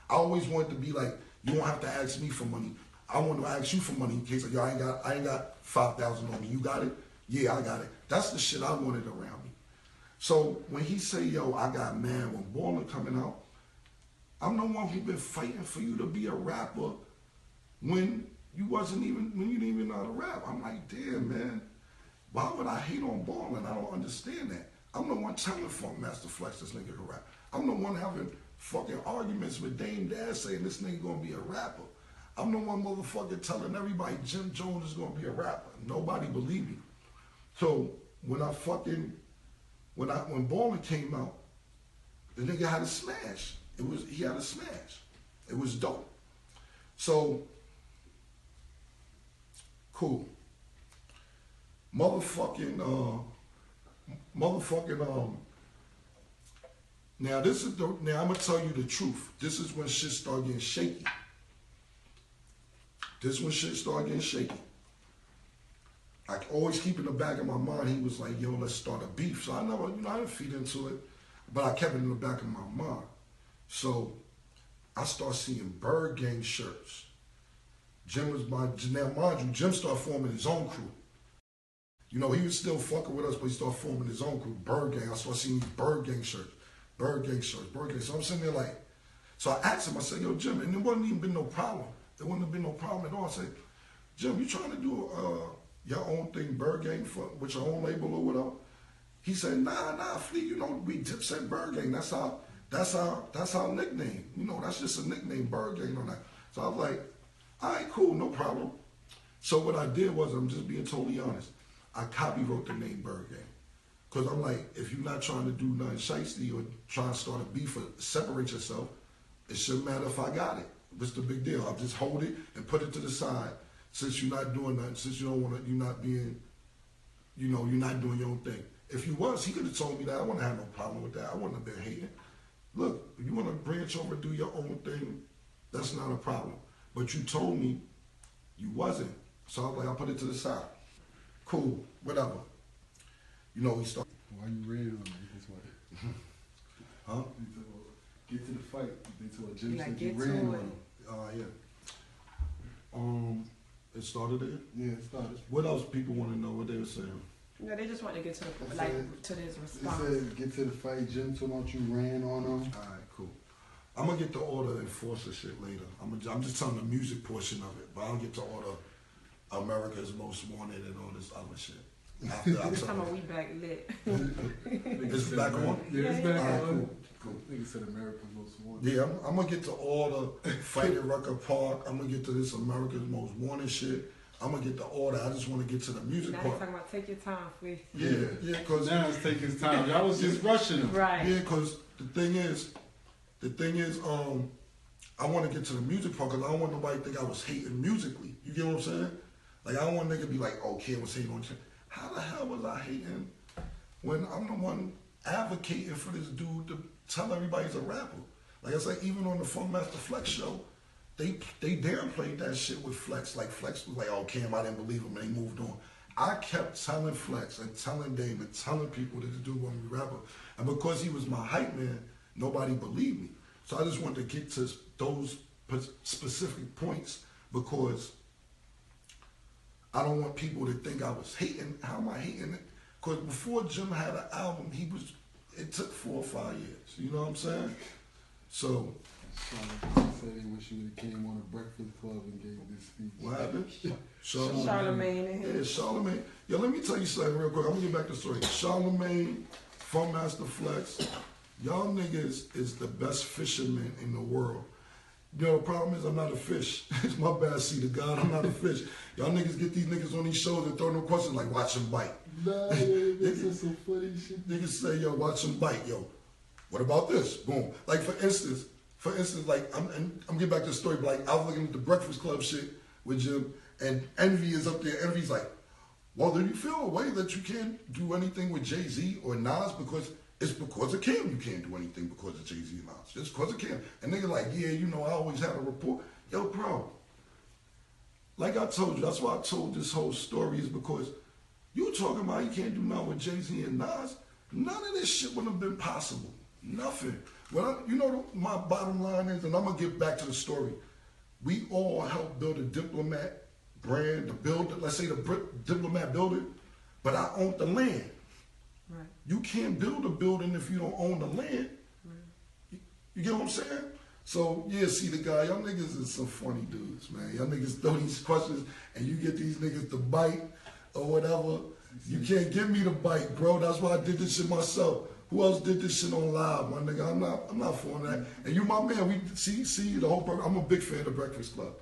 I always wanted to be like, you don't have to ask me for money. I want to ask you for money in case, like, yo, I ain't got 5,000 on me. You got it? Yeah, I got it. That's the shit I wanted around me. So when he say, yo, I got mad when Ballin' coming out, I'm the one who been fighting for you to be a rapper when you didn't even know how to rap. I'm like, damn, man. Why would I hate on Ballin'? I don't understand that. I'm the one telling Funkmaster Flex this nigga can rap. I'm the one having fucking arguments with Dame Dash saying this nigga gonna be a rapper. I'm the one motherfucker telling everybody Jim Jones is gonna be a rapper. Nobody believed me. So when Ballin' came out, the nigga had a smash. He had a smash. It was dope. So cool. Now I'm gonna tell you the truth. This is when shit started getting shaky. I always keep in the back of my mind, he was like, yo, let's start a beef. So I never, I didn't feed into it, but I kept it in the back of my mind. So I started seeing Bird Gang shirts. Now mind you, Jim started forming his own crew. He was still fucking with us, but he started forming his own group, Bird Gang. I started seeing these Bird Gang shirts. So I'm sitting there like, so I asked him, I said, yo, Jim, and there wasn't even been no problem. There wouldn't have been no problem at all. I said, Jim, you trying to do your own thing, Bird Gang, with your own label or whatever? He said, nah, Fleet, we Dipset Bird Gang. That's our nickname. That's just a nickname, Bird Gang on that. So I was like, all right, cool, no problem. So what I did was, I'm just being totally honest, I copywrote the name Bird Gang. Because I'm like, if you're not trying to do nothing shiesty or trying to start a beef or separate yourself, it shouldn't matter if I got it. What's the big deal? I'll just hold it and put it to the side since you're not doing nothing, since you don't want to, you're not doing your own thing. If you was, he could have told me that. I wouldn't have no problem with that. I wouldn't have been hating. Look, if you want to branch over and do your own thing, that's not a problem. But you told me you wasn't. So I was like, I'll put it to the side. Cool, whatever. He started. Why you ran on me this way? Huh? Get to the fight. They told Jim Like, said you get ran to on it. him. Yeah. It started there? Yeah, it started. What else people want to know what they were saying? No, they just want to get to It the said- to this They response. said get to the fight. Jim told about you ran on him. All right, cool. I'm going to get the order enforcer shit later. I'm just telling the music portion of it, but I'll get to order America's Most Wanted and all this other shit. After I This told time her, we back lit. It's back on? Yeah, it's back Alright, on. cool. Nigga said America's Most Wanted. Yeah, I'm gonna get to all the Fight at Rucker Park. I'm gonna get to this America's Most Wanted shit. I'm gonna get to all that. I just want to get to the music Now he's part. talking about take your time, please. Yeah, cause Now it's taking his time. Y'all was just rushing him. Right. yeah, cause the thing is, I want to get to the music part because I don't want nobody to think I was hating musically. You get what I'm saying? Like I don't want nigga to be like, oh, Ken was hating on you. How the hell was I hating when I'm the one advocating for this dude to tell everybody he's a rapper? Like I said, even on the Funkmaster Flex show, they downplayed that shit with Flex. Like Flex was like, oh, Cam, I didn't believe him, and they moved on. I kept telling Flex and telling Dame and telling people that the dude wasn't a rapper. And because he was my hype man, nobody believed me. So I just wanted to get to those specific points because I don't want people to think I was hating. How am I hating it? Because before Jim had an album, it took 4 or 5 years. You know what I'm saying? So, Charlotte said they wish you would have came on a Breakfast Club and gave this speech. what happened? Charlemagne and him. Yeah, Charlemagne. Yo, let me tell you something real quick. I'm gonna get back to the story. Charlemagne, Funkmaster Flex, y'all niggas is the best fishermen in the world. You know, the problem is I'm not a fish. It's my bad, see to God, I'm not a fish. Y'all niggas get these niggas on these shows and throw no questions like watch them bite. Nah, this is some funny shit. Niggas say, yo, watch them bite, yo. What about this? Boom. Like for instance, like I'm getting back to the story, but like I was looking at the Breakfast Club shit with Jim, and Envy is up there. Envy's like, well, do you feel a way that you can't do anything with Jay-Z or Nas because it's because of Kim you can't do anything because of Jay-Z and Nas. It's because of Kim. And nigga like, yeah, you know, I always had a report. Yo, bro, like I told you, that's why I told this whole story is because you talking about you can't do nothing with Jay-Z and Nas. None of this shit would have been possible. Nothing. Well, you know, my bottom line is, and I'm going to get back to the story. We all helped build a Diplomat brand, the builder, let's say the Diplomat building, but I own the land. Right. You can't build a building if you don't own the land. Right. You get what I'm saying? So, yeah, see the guy, y'all niggas is some funny dudes, man. Y'all niggas throw these questions and you get these niggas to bite or whatever. You can't get me to bite, bro. That's why I did this shit myself. Who else did this shit on live, my nigga? I'm not for that. And you my man, we see the whole program. I'm a big fan of the Breakfast Club.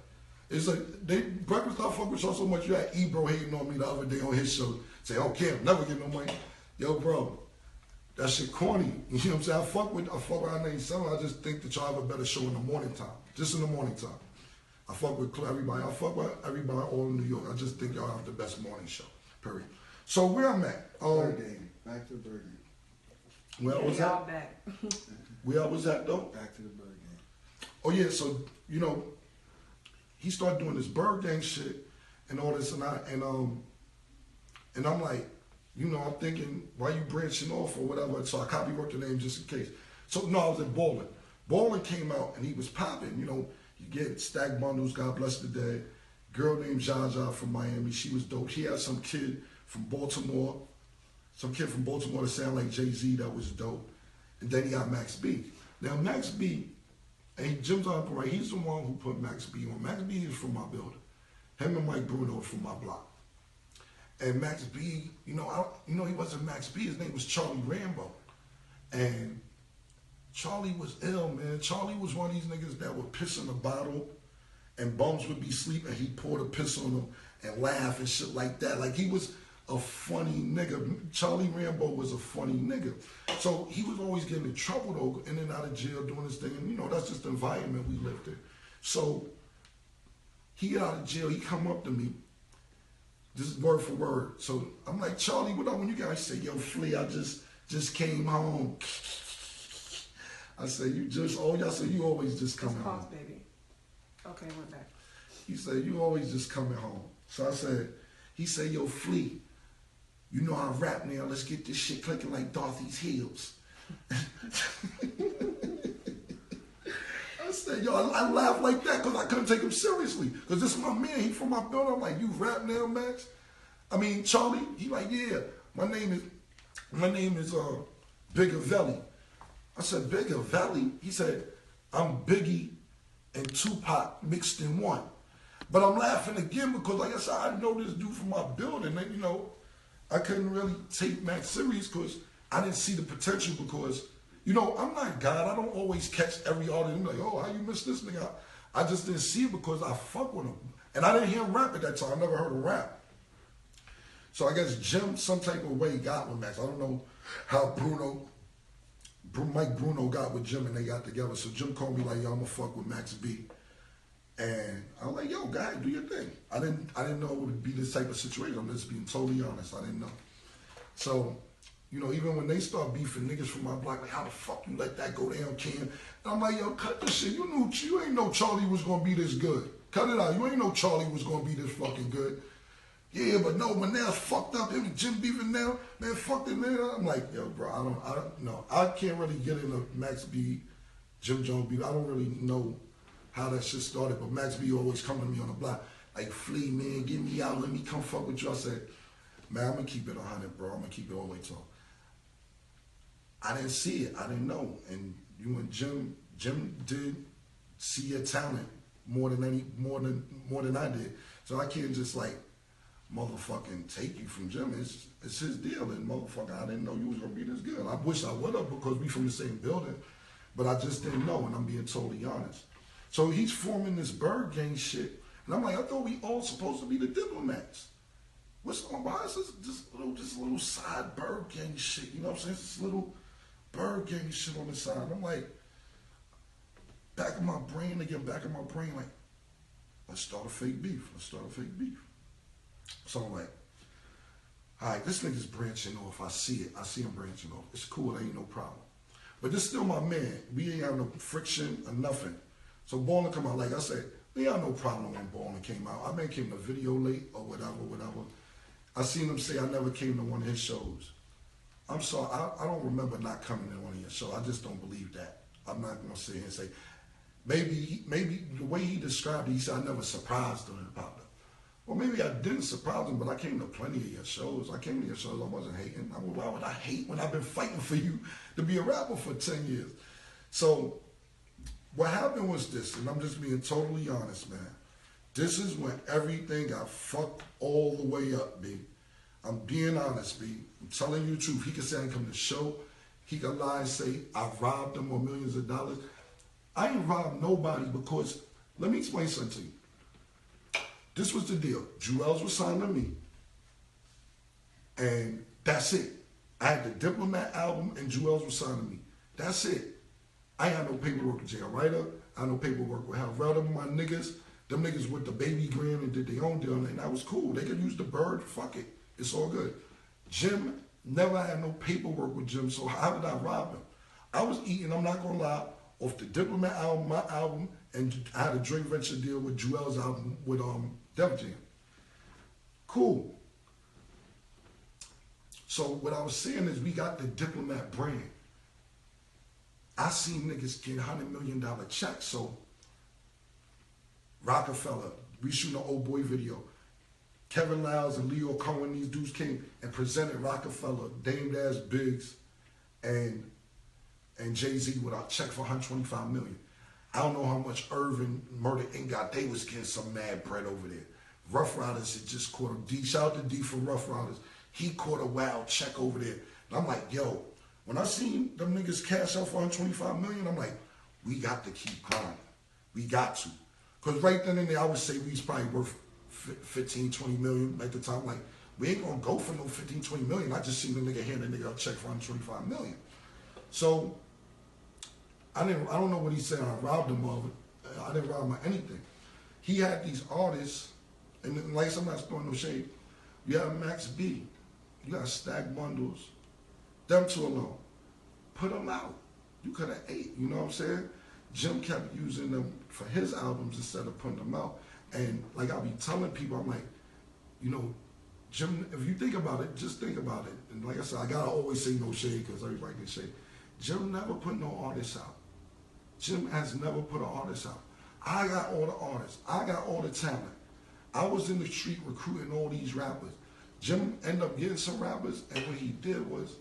It's like Breakfast Club fuck with y'all so much. You had Ebro hating on me the other day on his show. Say, oh Cam, never get no money. Yo, bro, that shit corny. You know what I'm saying? I fuck with our name Summer. I just think that y'all have a better show in the morning time. Just in the morning time. I fuck with everybody. I fuck with everybody all in New York. I just think y'all have the best morning show. Period. So where I'm at? Bird game. Back to the bird game. Where I was Y'all at? back. Where I was at though? Back to the bird game. Oh yeah, so you know, he started doing this bird gang shit and all this and I'm like, you know, I'm thinking, why you branching off or whatever? So I copyright the name just in case. So no, I was at Ballin. Ballin came out and he was popping. You know, you get Stack Bundles, God bless the day. Girl named Jaja from Miami, she was dope. He had some kid from Baltimore that sounded like Jay-Z that was dope. And then he got Max B. Now Max B, and Jim's on right, he's the one who put Max B on. Max B is from my building. Him and Mike Bruno are from my block. And Max B, he wasn't Max B, his name was Charlie Rambo. And Charlie was ill, man. Charlie was one of these niggas that would piss in a bottle and bums would be sleeping. He poured a piss on them and laugh and shit like that. Like he was a funny nigga. Charlie Rambo was a funny nigga. So he was always getting in trouble though, in and out of jail doing his thing. And you know, that's just the environment we lived in. So he got out of jail, he come up to me. This is word for word. So I'm like, Charlie, what up? When you guys say, yo, Flea, I just came home. I said, y'all say you always just coming home. Pause, baby. Okay, we're back. He said, you always just coming home. So I said, he said, yo, Flea, you know how I rap now. Let's get this shit clicking like Dorothy's heels. I said, yo, I laughed like that because I couldn't take him seriously. Because this is my man. He from my building. I'm like, you rap now, Max? I mean, Charlie, he like, yeah, my name is Bigger Valley. I said, Bigger Valley? He said, I'm Biggie and Tupac mixed in one. But I'm laughing again because, like I said, I know this dude from my building, and you know, I couldn't really take Max serious because I didn't see the potential. Because, you know, I'm not God. I don't always catch every artist and be like, oh, how you missed this nigga? I just didn't see it because I fuck with him, and I didn't hear him rap at that time. I never heard him rap. So I guess Jim, some type of way, got with Max. I don't know how Mike Bruno got with Jim and they got together. So Jim called me like, yo, I'm gonna fuck with Max B. And I was like, yo, go ahead, do your thing. I didn't know it would be this type of situation. I'm just being totally honest. I didn't know. So, you know, even when they start beefing niggas from my block, like, how the fuck you let that go down, Ken? And I'm like, yo, cut this shit. You ain't know Charlie was gonna be this good. Cut it out. You ain't know Charlie was gonna be this fucking good. Yeah, but no, Manel's fucked up. Him and Jim beefing now, man, fuck it, man. I'm like, yo, bro, I don't know. I can't really get into Max B, Jim Jones beef. I don't really know how that shit started, but Max B always coming to me on the block, like, Flea, man, get me out, let me come fuck with you. I said, man, I'm gonna keep it 100, bro. I'm gonna keep it all the way tall. I didn't see it. I didn't know. And you and Jim did see your talent more than I did. So I can't just like motherfucking take you from Jim. It's his deal. And motherfucker, I didn't know you was gonna be this good. I wish I would have because we from the same building, but I just didn't know, and I'm being totally honest. So he's forming this bird gang shit, and I'm like, I thought we all supposed to be the diplomats. Why is this little side bird gang shit? You know what I'm saying? This little bird gang shit on the side. I'm like, back of my brain, like, let's start a fake beef. So I'm like, all right, this nigga's branching off. I see him branching off. It's cool, ain't no problem. But this still my man. We ain't have no friction or nothing. So Ballin' come out, like I said, we ain't have no problem when Ballin' came out. I may came to video late or whatever. I seen him say I never came to one of his shows. I'm sorry, I don't remember not coming to one of your shows. I just don't believe that. I'm not gonna sit here and say, maybe the way he described it, he said I never surprised him about it. Well, maybe I didn't surprise him, but I came to plenty of your shows. I wasn't hating. Why would I hate when I've been fighting for you to be a rapper for 10 years? So what happened was this, and I'm just being totally honest, man. This is when everything got fucked all the way up, B. I'm being honest, B. I'm telling you the truth. He could say I didn't come to the show. He could lie and say I robbed him of millions of dollars. I ain't robbed nobody because, let me explain something to you. This was the deal. Jewels was signed to me. And that's it. I had the Diplomat album and Jewels was signed to me. That's it. I ain't had no paperwork with J.R. Ryder. I had no paperwork with Hal Relder, my niggas. Them niggas with the Baby Gram and did their own deal, and that was cool. They could use the bird, fuck it. It's all good. Jim, never had no paperwork with Jim, so how did I rob him? I was eating, I'm not gonna lie, off the Diplomat album, my album, and I had a joint venture deal with Jewel's album with Def Jam. Cool. So what I was saying is we got the Diplomat brand. I seen niggas get $100 million checks. So Rockefeller, we shooting an old boy video. Kevin Liles and Leo Cohen, these dudes came and presented Rockefeller, Dame Dash, Biggs, and Jay-Z with a check for $125 million. I don't know how much Irvin, Murder Inc. got. They was getting some mad bread over there. Rough Riders had just caught a D. Shout out to D from Rough Riders. He caught a wild check over there. And I'm like, yo, when I seen them niggas cash out for $125 million, I'm like, we got to keep grinding. We got to. Because right then and there, I would say we was probably worth 15, 20 million at the time. Like, we ain't gonna go for no 15, 20 million. I just seen the nigga hand the nigga a check for $125 million. So, I don't know what he said I robbed him of. I didn't rob him of anything. He had these artists, and like I'm not throwing no shade. You have Max B, you got Stack Bundles, them two alone. Put them out. You could have ate, you know what I'm saying? Jim kept using them for his albums instead of putting them out. And like I be telling people, I'm like, you know, Jim, if you think about it, just think about it. And like I said, I gotta always say no shade because everybody can shade. Jim never put no artists out. Jim has never put an artist out. I got all the artists. I got all the talent. I was in the street recruiting all these rappers. Jim ended up getting some rappers, and what he did was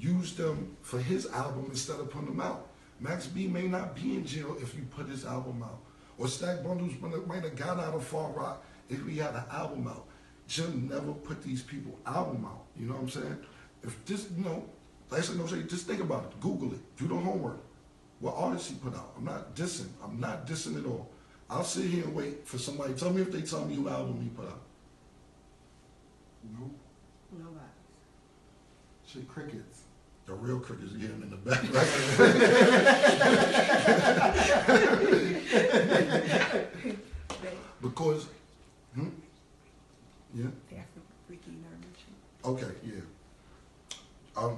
use them for his album instead of putting them out. Max B may not be in jail if you put his album out. Or Stack Bundles might have got out of Far Rock if we had an album out. Jim never put these people album out. You know what I'm saying? If this, you know, like I said, no shade, just think about it. Google it. Do the homework. What artists he put out. I'm not dissing. I'm not dissing at all. I'll sit here and wait for somebody. Tell me if they tell me who album he put out. Nope. Nobody. Shit, crickets. The real crickets getting in the back. Because, yeah. They asked Ricky never mentioned. Okay, yeah.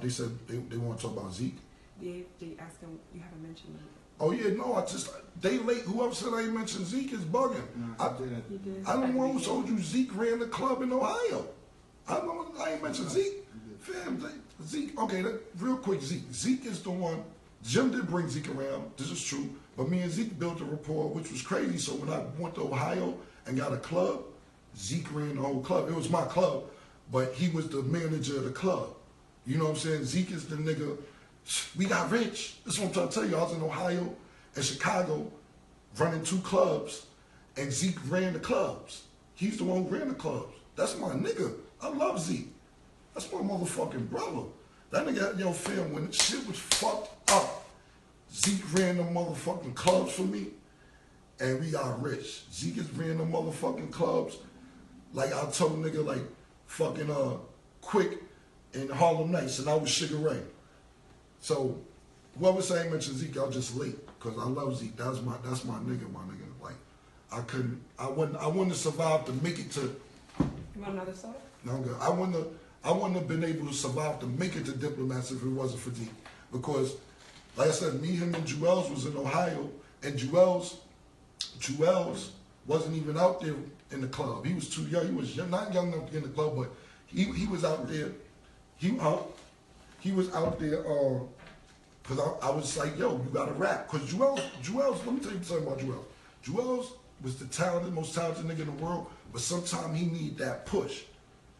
They said they want to talk about Zeke. They asked him, you haven't mentioned him. Oh yeah, no, they late. Whoever said I ain't mentioned Zeke is bugging. No, I You did. I'm the one who told you Zeke ran the club in Ohio. I ain't mentioned Zeke. Fam, Zeke, okay, real quick, Zeke. Zeke is the one, Jim did bring Zeke around, this is true, but me and Zeke built a rapport, which was crazy, so when I went to Ohio and got a club, Zeke ran the whole club. It was my club, but he was the manager of the club. You know what I'm saying? Zeke is the nigga, we got rich. That's what I'm trying to tell you. I was in Ohio and Chicago running 2 clubs, and Zeke ran the clubs. He's the one who ran the clubs. That's my nigga. I love Zeke. That's my motherfucking brother. That nigga had your film when shit was fucked up. Zeke ran the motherfucking clubs for me, and we got rich. Zeke has ran the motherfucking clubs. Like I told nigga, like fucking Quick in Harlem Nights, and I was Sugar Ray. So whoever say mentioned Zeke, I was just late because I love Zeke. That's my nigga, my nigga. Like I wouldn't have survived to make it to. You want another soda? No, I'm good. I wouldn't have been able to survive to make it to Diplomats if it wasn't for Zeke. Because, like I said, me, him, and Jewels was in Ohio, and Jewels wasn't even out there in the club. He was too young. He was not young enough to get in the club, but he was out there. He was out there because I was like, yo, you got to rap. Because Jewels, let me tell you something about Jewels. Jewels was the most talented nigga in the world, but sometimes he needed that push.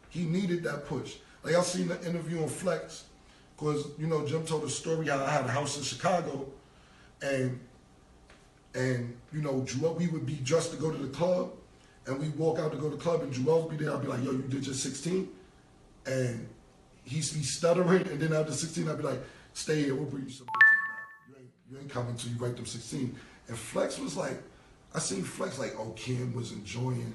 He needed that push. Like I seen the interview on Flex, because you know Jim told a story how I had a house in Chicago, and you know we would be dressed to go to the club, and we walk out to go to the club, and Jewel be there. I'd be like, yo, you did your 16, and he'd be stuttering, and then after 16, I'd be like, stay here, we'll bring you some bitches back. You ain't coming till you write them 16. And Flex was like, I seen Flex like, oh, Kim was enjoying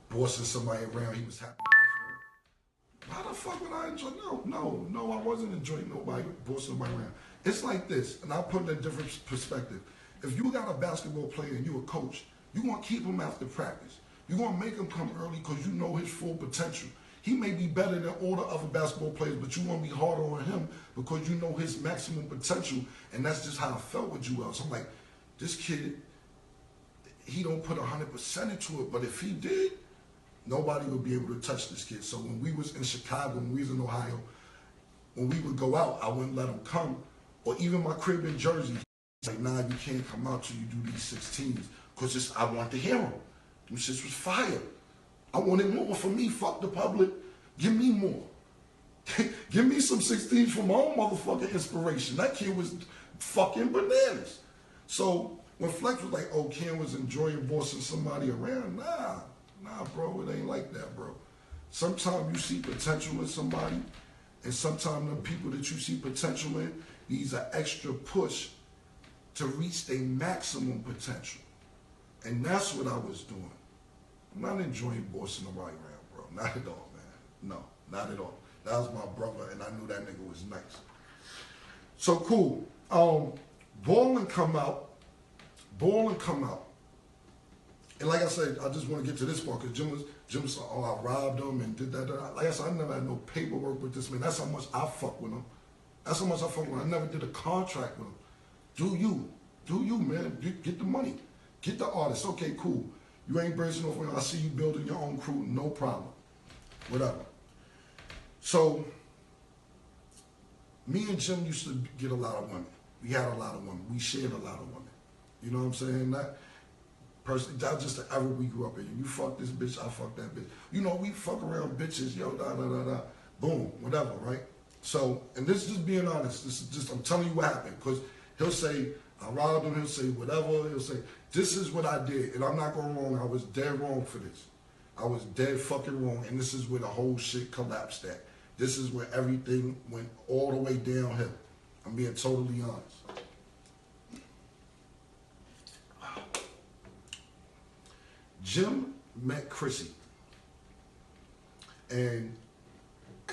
bossing somebody around. He was happy with her. How the fuck would I enjoy? No, I wasn't enjoying nobody bossing somebody around. It's like this, and I'll put it in a different perspective. If you got a basketball player and you a coach, you want to keep him after practice. You want to make him come early because you know his full potential. He may be better than all the other basketball players, but you want to be harder on him because you know his maximum potential, and that's just how I felt with Jewel. So I'm like, this kid, he don't put 100% into it, but if he did, nobody would be able to touch this kid. So when we was in Chicago, when we was in Ohio, when we would go out, I wouldn't let him come. Or even my crib in Jersey, he's like, nah, you can't come out till you do these 16s. Because I want to hear him. Them shits was fire. I wanted more for me. Fuck the public. Give me more. Give me some 16s from my own motherfucking inspiration. That kid was fucking bananas. So when Flex was like, oh, Ken was enjoying bossing somebody around, nah, bro, it ain't like that, bro. Sometimes you see potential in somebody, and sometimes the people that you see potential in needs an extra push to reach their maximum potential. And that's what I was doing. I'm not enjoying bossing nobody around, bro. Not at all, man. No, not at all. That was my brother, and I knew that nigga was nice. So cool. Ballin' come out. And like I said, I just want to get to this part because Jim was, oh, I robbed him and did that. Like I said, I never had no paperwork with this man. That's how much I fuck with him. I never did a contract with him. Do you, man. Get the money. Get the artist. Okay, cool. You ain't brazen off. I see you building your own crew. No problem. Whatever. So, me and Jim used to get a lot of women. We had a lot of women. We shared a lot of women. You know what I'm saying? That's just the era we grew up in. You fuck this bitch, I fuck that bitch. You know, we fuck around bitches, yo, da. Boom, whatever, right? So, and this is just being honest. This is just, I'm telling you what happened. Because he'll say, I robbed him. He'll say whatever. He'll say, This is what I did, and I'm not going wrong. I was dead wrong for this. I was dead fucking wrong, and this is where the whole shit collapsed at. This is where everything went all the way downhill. I'm being totally honest. Jim met Chrissy, and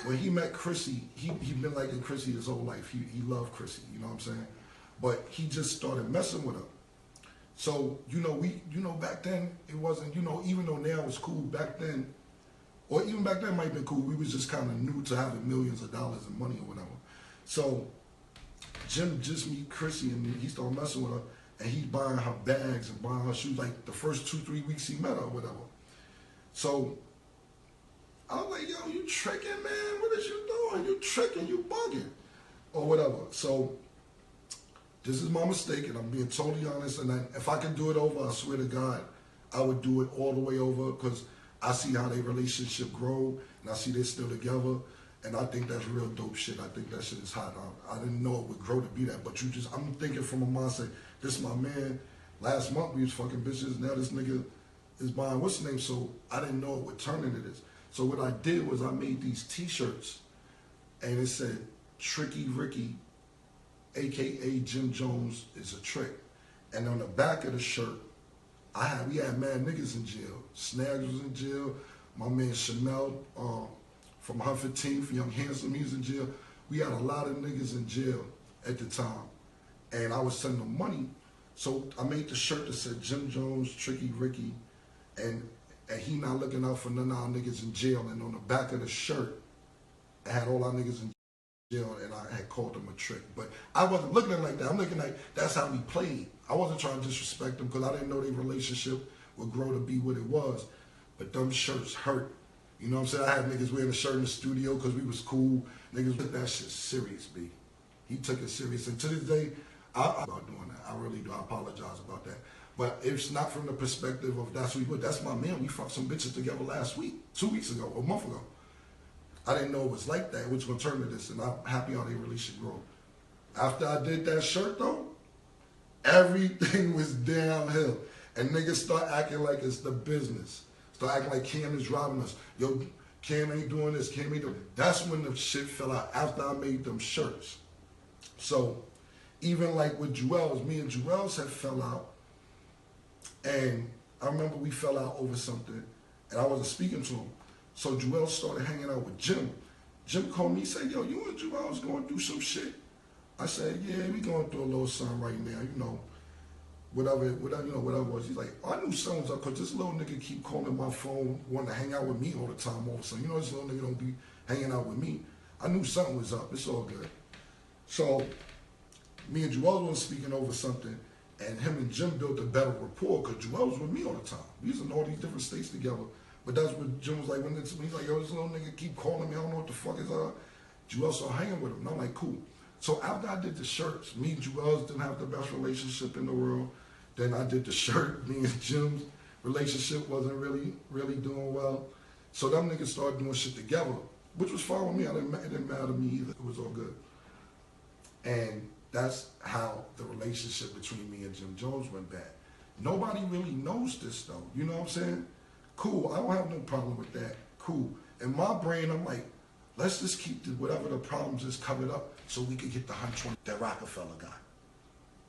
when he met Chrissy, he been liking Chrissy his whole life. He loved Chrissy, you know what I'm saying? But he just started messing with her. So, back then it wasn't, even though now it's cool, back then, or even back then it might have been cool, we was just kind of new to having millions of dollars in money or whatever. So Jim just meet Chrissy and he started messing with her, and he's buying her bags and buying her shoes like the first 2-3 weeks he met her or whatever. So I was like, yo, you tricking, man? What is you doing? You tricking, you bugging, or whatever. So this is my mistake, and I'm being totally honest. And if I can do it over, I swear to God, I would do it all the way over, because I see how their relationship grow, and I see they're still together, and I think that's real dope shit. I think that shit is hot. I didn't know it would grow to be that, but I'm thinking from a mindset, this is my man. Last month we was fucking bitches, now this nigga is buying what's the name, so I didn't know it would turn into this. So what I did was I made these t-shirts, and it said, Tricky Ricky, AKA Jim Jones is a trick. And on the back of the shirt, we had mad niggas in jail. Snags was in jail. My man Chanel from 115th, Young Handsome, he was in jail. We had a lot of niggas in jail at the time. And I was sending them money. So I made the shirt that said Jim Jones, Tricky Ricky, and he not looking out for none of our niggas in jail. And on the back of the shirt, it had all our niggas in jail, and I had called them a trick. But I wasn't looking at it like that. I'm looking like that's how we played. I wasn't trying to disrespect them, because I didn't know their relationship would grow to be what it was. But them shirts hurt. You know what I'm saying? I had niggas wearing a shirt in the studio because we was cool. Niggas took that shit serious, B. He took it serious. And to this day, I'm about doing that. I really do. I apologize about that. But it's not from the perspective of that's what we would. That's my man. We fucked some bitches together last week, 2 weeks ago, a month ago. I didn't know it was like that, which will turn to this, and I'm happy how they relationship grow. After I did that shirt, though, everything was downhill. And niggas start acting like it's the business. Start acting like Cam is robbing us. Yo, Cam ain't doing this, Cam ain't doing it. That's when the shit fell out, after I made them shirts. So, even like with Jewels, me and Jewels had fell out. And I remember we fell out over something, and I wasn't speaking to him. So Jewels started hanging out with Jim. Jim called me, he said, yo, you and Jewels going through some shit? I said, yeah, we going through a little something right now, whatever it was. He's like, I knew something was up, because this little nigga keep calling my phone, wanting to hang out with me all the time all of a sudden. This little nigga don't be hanging out with me. I knew something was up. It's all good. So me and Jewels was speaking over something, and him and Jim built a better rapport, because Jewels was with me all the time. We was in all these different states together. But that's what Jim was like, he's like, yo, this little nigga keep calling me, I don't know what the fuck is up. Jewels started hanging with him, and I'm like, cool. So after I did the shirts, me and Jewels didn't have the best relationship in the world. Then I did the shirt, me and Jim's relationship wasn't really doing well. So them niggas started doing shit together, which was fine with me. It didn't matter to me either. It was all good. And that's how the relationship between me and Jim Jones went bad. Nobody really knows this though, you know what I'm saying? Cool, I don't have no problem with that, cool. In my brain, I'm like, let's just keep whatever the problems is covered up so we can get the 120 that Rockefeller got.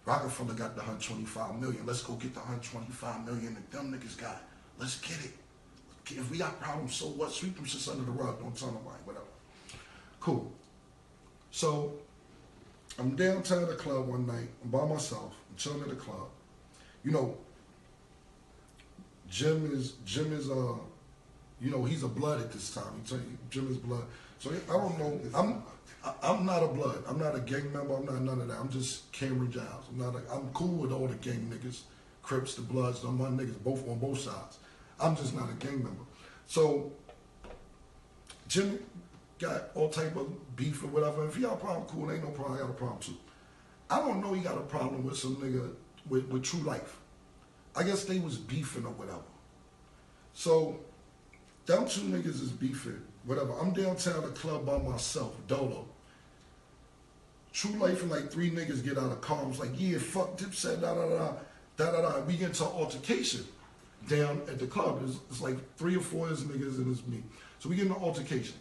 Rockefeller got the 125 million. Let's go get the 125 million that them niggas got. Let's get it. If we got problems, so what? Sweep them shits under the rug. Don't tell nobody, whatever. Cool. So I'm downtown at the club one night. I'm by myself. I'm chilling at the club. Jim is he's a blood at this time. Jim is blood. So I don't know. I'm not a blood. I'm not a gang member. I'm not none of that. I'm just Cameron Giles. I'm cool with all the gang niggas, Crips, the Bloods, my niggas, both on both sides. I'm just not a gang member. So Jim got all type of beef or whatever. If he got a problem, cool. Ain't no problem. I got a problem too. I don't know he got a problem with some nigga with True Life. I guess they was beefing or whatever. So them two niggas is beefing, whatever. I'm downtown at the club by myself, Dolo. True Life and like 3 niggas get out of car. I was like, yeah, fuck Dipset, da da da. da-da-da. We get into an altercation down at the club. It's like 3 or 4 of us niggas and it's me. So we get in an altercation.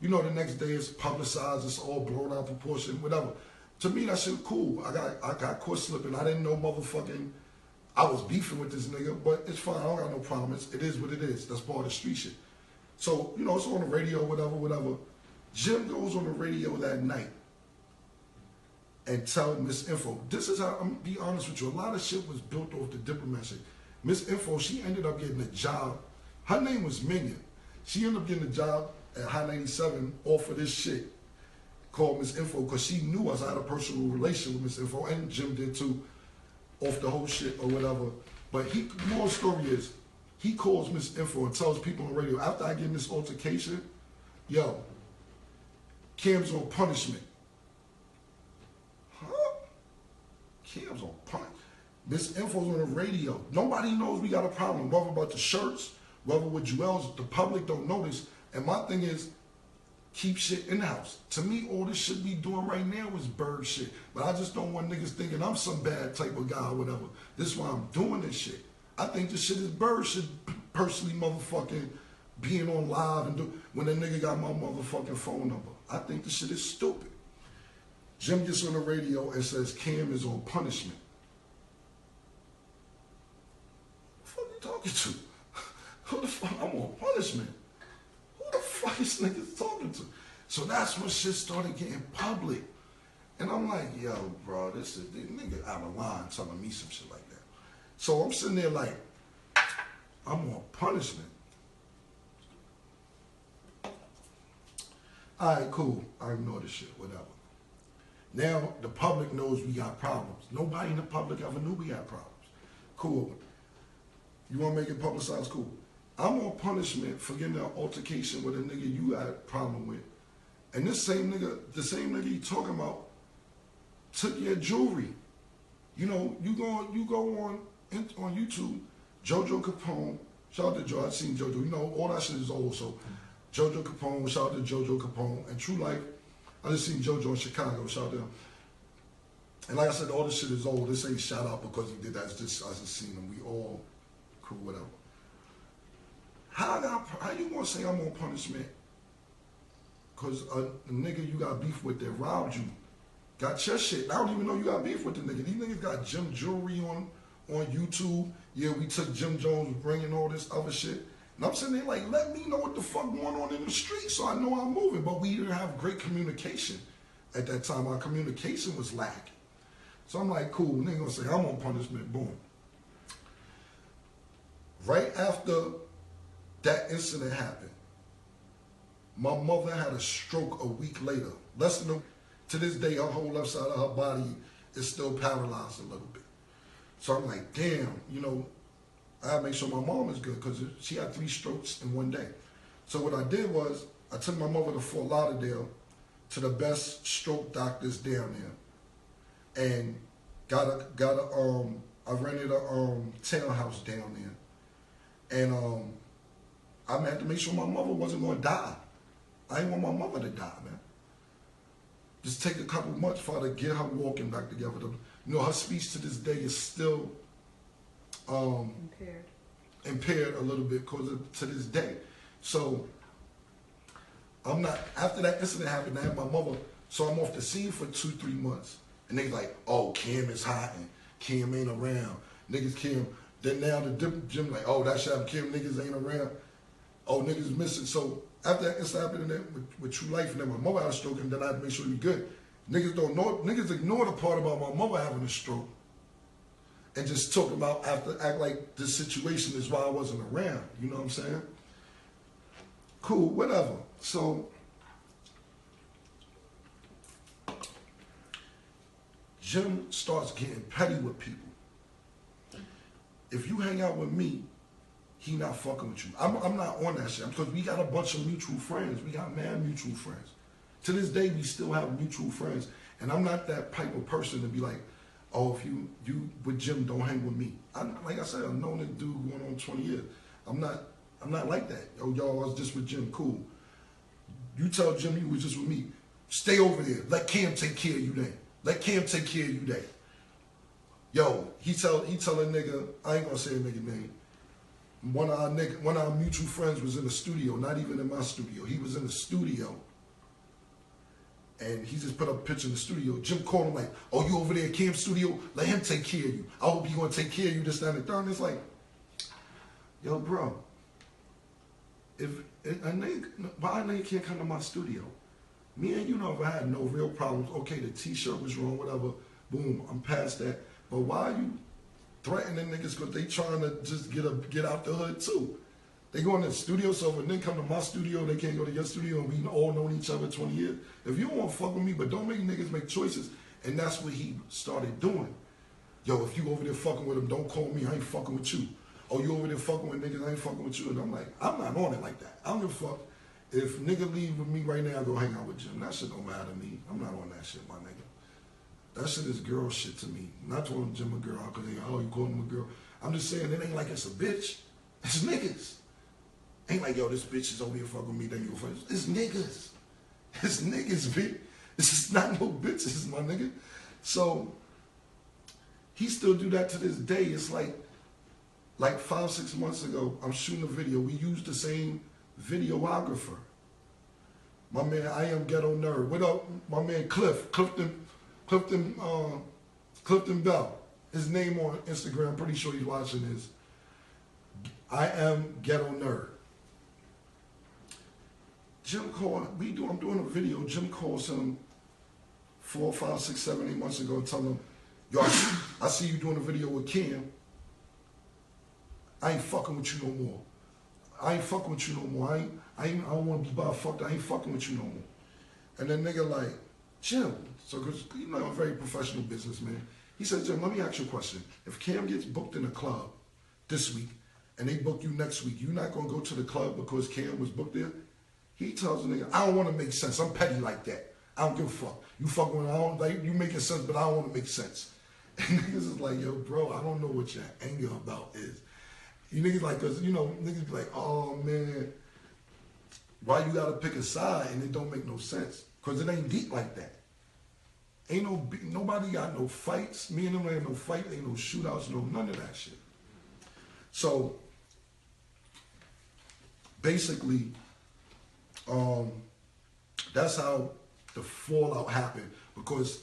You know, the next day it's publicized, it's all blown out of proportion, whatever. To me, that shit cool. I got caught slipping. I didn't know motherfucking, I was beefing with this nigga, but it's fine. I don't got no problem. It is what it is. That's part of the street shit. So, you know, it's on the radio, whatever. Jim goes on the radio that night and tell Miss Info. This is how, I'm gonna be honest with you, a lot of shit was built off the diplomat shit. Miss Info, she ended up getting a job. Her name was Minion. She ended up getting a job at High 97 off of this shit called Miss Info because she knew us. I had a personal relation with Miss Info, and Jim did too, off the whole shit or whatever. But more story is, he calls Miss Info and tells people on the radio, after I get in this altercation, yo, Cam's on punishment. Huh? Cam's on punishment. Miss Info's on the radio. Nobody knows we got a problem, whether about the shirts, whether with Jewels, the public don't notice. And my thing is, keep shit in the house. To me, all this shit we doing right now is bird shit. But I just don't want niggas thinking I'm some bad type of guy or whatever. This is why I'm doing this shit. I think this shit is bird shit, personally motherfucking being on live and do when a nigga got my motherfucking phone number. I think this shit is stupid. Jim gets on the radio and says Cam is on punishment. What the fuck you talking to? Who the fuck? I'm on punishment. Who the fuck is niggas talking to? So that's when shit started getting public. And I'm like, yo, bro, this nigga out of line telling me some shit like that. So I'm sitting there like, I'm on punishment. All right, cool. I ignore this shit, whatever. Now the public knows we got problems. Nobody in the public ever knew we had problems. Cool. You want to make it publicized? Cool. I'm on punishment for getting an altercation with a nigga you had a problem with. And this same nigga, the same nigga you talking about, took your jewelry. You know, you go on YouTube, JoJo Capone, shout out to Joe, I've seen JoJo, you know, all that shit is old, so JoJo Capone, shout out to JoJo Capone, and True Life, I just seen JoJo in Chicago, shout out to him. And like I said, all this shit is old, this ain't shout out because he did that, it's just, I just seen him, we all cool, whatever. How you gonna say I'm on punishment because a nigga you got beef with that robbed you, got your shit, I don't even know you got beef with the nigga. These niggas got Jim jewelry on YouTube. Yeah, we took Jim Jones bringing all this other shit. And I'm sitting there like, let me know what the fuck going on in the street so I know I'm moving. But we didn't have great communication at that time. Our communication was lacking. So I'm like, cool, nigga gonna say I'm on punishment, boom. Right after that incident happened, my mother had a stroke a week later. Less than to this day, her whole left side of her body is still paralyzed a little bit. So I'm like, damn, you know, I gotta make sure my mom is good because she had 3 strokes in one day. So what I did was I took my mother to Fort Lauderdale to the best stroke doctors down there, and I rented a townhouse down there, and I had to make sure my mother wasn't gonna die. I didn't want my mother to die, man. Just take a couple months for her to get her walking back together. You know, her speech to this day is still impaired a little bit to this day. So I'm not, after that incident happened, I had my mother, so I'm off the scene for 2-3 months. And they like, oh, Cam is hiding. Cam ain't around. Niggas Cam. Then now the Jim like, oh, that shit happened. Cam niggas ain't around. Oh, niggas missing. So after that incident happened with True Life, and then my mother had a stroke, and then I had to make sure we good. Niggas don't know. Niggas ignore the part about my mother having a stroke, and just talk about act like this situation is why I wasn't around. You know what I'm saying? Cool, whatever. So Jim starts getting petty with people. If you hang out with me, he not fucking with you. I'm not on that shit because we got a bunch of mutual friends. We got mad mutual friends. To this day, we still have mutual friends. And I'm not that type of person to be like, oh, if you with Jim, don't hang with me. Like I said, I've known this dude going on 20 years. I'm not like that. Oh, y'all, I was just with Jim, cool. You tell Jim you was just with me. Stay over there. Let Cam take care of you then. Let Cam take care of you then. Yo, he tell a nigga, I ain't gonna say a nigga name. One of our mutual friends was in the studio, not even in my studio. He was in the studio, and he just put up a picture in the studio. Jim called him like, "Oh, you over there at Cam's studio? Let him take care of you. I hope he gonna take care of you." This, that, and the third. And it's like, yo, bro, if a nigga, why a nigga can't come to my studio? Me and you never had no real problems. Okay, the t-shirt was wrong, whatever. Boom, I'm past that. But why are you threatening niggas because they trying to just get out the hood too? They go in the studio, so if a nigga come to my studio, they can't go to your studio, and we all known each other 20 years. If you don't want to fuck with me, but don't make niggas make choices. And that's what he started doing. Yo, if you over there fucking with him, don't call me, I ain't fucking with you. Oh, you over there fucking with niggas, I ain't fucking with you. And I'm like, I'm not on it like that. I don't give a fuck. If nigga leave with me right now, go hang out with Jim. That shit don't matter to me. I'm not on that shit, my nigga. That shit is girl shit to me. Not calling Jim a girl because they, oh, you calling him a girl. I'm just saying it ain't like it's a bitch. It's niggas. Ain't like, yo, this bitch is over here fucking with me, then you go fuck. It's niggas. It's niggas, bitch. It's just not no bitches, my nigga. So he still do that to this day. It's like 5-6 months ago, I'm shooting a video. We used the same videographer. My man, I Am Ghetto Nerd. What up, my man Clifton Bell. His name on Instagram, I'm pretty sure he's watching this. I Am Ghetto Nerd. Jim called, I'm doing a video. Jim calls him 4, 5, 6, 7, 8 months ago, telling him, yo, I see you doing a video with Cam. I ain't fucking with you no more. I ain't fucking with you no more. I don't want to be by fucked. I ain't fucking with you no more. And then nigga like, Jim, so cause you know I'm a very professional businessman. He said, Jim, let me ask you a question. If Cam gets booked in a club this week and they book you next week, you not gonna go to the club because Cam was booked there? He tells the nigga, I don't want to make sense. I'm petty like that. I don't give a fuck. You fucking with, I don't like you making sense, but I don't want to make sense. And niggas is like, yo, bro, I don't know what your anger about is. You niggas like, cause you know, niggas be like, oh man, why you gotta pick a side? And it don't make no sense. Cause it ain't deep like that. Ain't nobody got no fights. Me and them ain't no fight, ain't no shootouts, no none of that shit. So basically, that's how the fallout happened. Because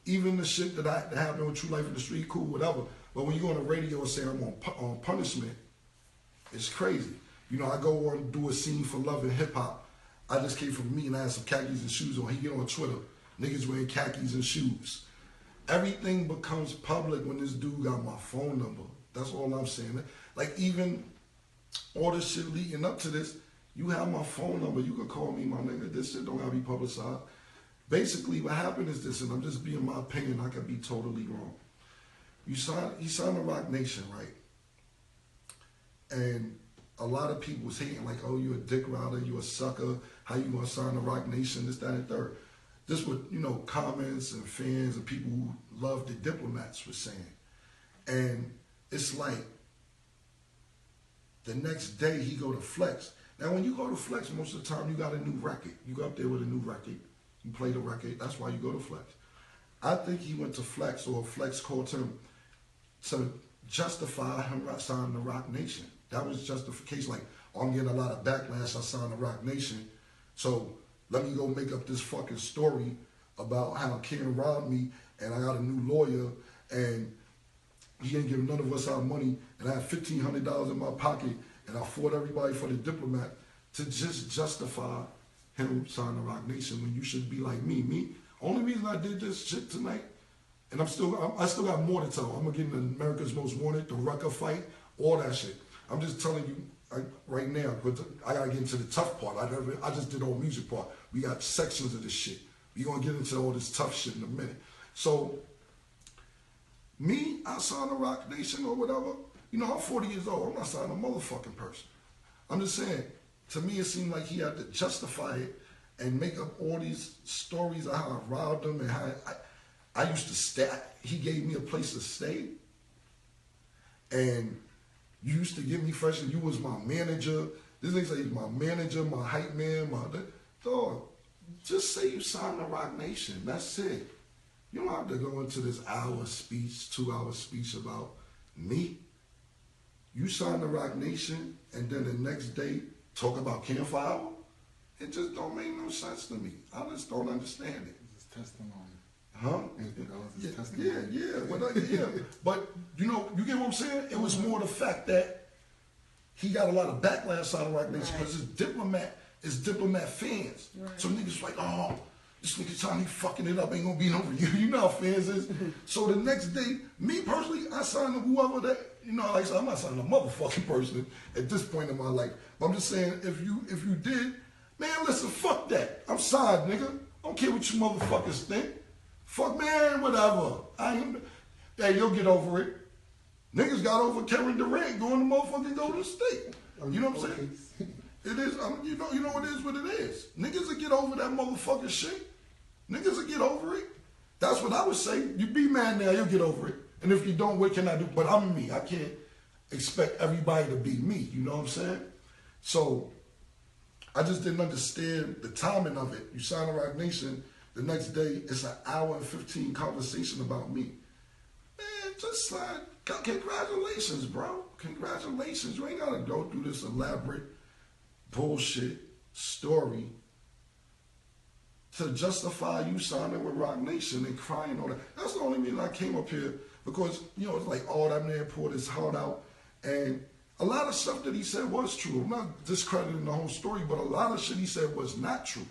even the shit that happened with True Life in the Street, cool, whatever. But when you go on the radio and say I'm on punishment, it's crazy. You know, I go on and do a scene for Love and Hip Hop. I just came from me and I had some khakis and shoes on. He get on Twitter, niggas wearing khakis and shoes. Everything becomes public when this dude got my phone number. That's all I'm saying. Like even all this shit leading up to this, you have my phone number. You can call me, my nigga. This shit don't gotta be publicized. Basically, what happened is this, and I'm just being my opinion. I could be totally wrong. He signed to Roc Nation, right? And a lot of people was hating like, oh, you a dick rider, you a sucker, how you gonna sign to Roc Nation, this, that, and third. This what, you know, comments and fans and people who love the Diplomats were saying. And it's like, the next day he go to Flex. Now when you go to Flex, most of the time you got a new record. You go up there with a new record, you play the record, that's why you go to Flex. I think he went to Flex, or Flex called him to justify him signing the Roc Nation. That was justification. Like, oh, I'm getting a lot of backlash, I signed the Roc Nation, so let me go make up this fucking story about how Cam robbed me and I got a new lawyer and he ain't giving none of us our money and I have $1,500 in my pocket and I fought everybody for the Diplomat to just justify him signing the Roc Nation when you should be like me. Only reason I did this shit tonight, and I still got more to tell. I'm gonna get into America's Most Wanted, the Rucker fight, all that shit. I'm just telling you right now, but I gotta get into the tough part. I just did all music part. We got sections of this shit. We gonna get into all this tough shit in a minute. So, me, I signed a Roc Nation or whatever. You know, I'm 40 years old. I'm not signing a motherfucking person. I'm just saying, to me, it seemed like he had to justify it and make up all these stories of how I robbed him and how I used to stay. He gave me a place to stay. And you used to give me fresh, and you was my manager. This nigga say he's my manager, my hype man, dog, just say you signed the Roc Nation. That's it. You don't have to go into this hour speech, 2 hour speech about me. You sign the Rock Nation and then the next day talk about Campfire. It just don't make no sense to me. I just don't understand it. It's testimony. Huh? That was his testimony. Yeah. But you know, you get what I'm saying? It was more the fact that he got a lot of backlash out of Rock Nation because his diplomat fans. Right. So niggas like, oh, this nigga Tommy fucking it up, ain't gonna be no for you. You know how fans is. So the next day, me personally, I signed to whoever that, you know, like I said, I'm not signing a motherfucking person at this point in my life. But I'm just saying, if you did, man, listen, fuck that. I'm signed, nigga. I don't care what you motherfuckers think. Fuck, man, whatever. Hey, you'll get over it. Niggas got over Kevin Durant going to motherfucking Golden State. You know what I'm saying? It is, you know it is what it is. Niggas will get over that motherfucking shit. Niggas will get over it. That's what I would say. You be mad now, you'll get over it. And if you don't, what can I do? But I'm me. I can't expect everybody to be me. You know what I'm saying? So I just didn't understand the timing of it. You sign a Rock Nation, the next day it's an hour and 15 conversation about me. Man, just like, congratulations, bro. Congratulations. You ain't gotta go through this elaborate bullshit story to justify you signing with Rock Nation and crying on that. That's the only reason I came up here, because, you know, it's like, oh, that man poured his heart out. And a lot of stuff that he said was true. I'm not discrediting the whole story, but a lot of shit he said was not true.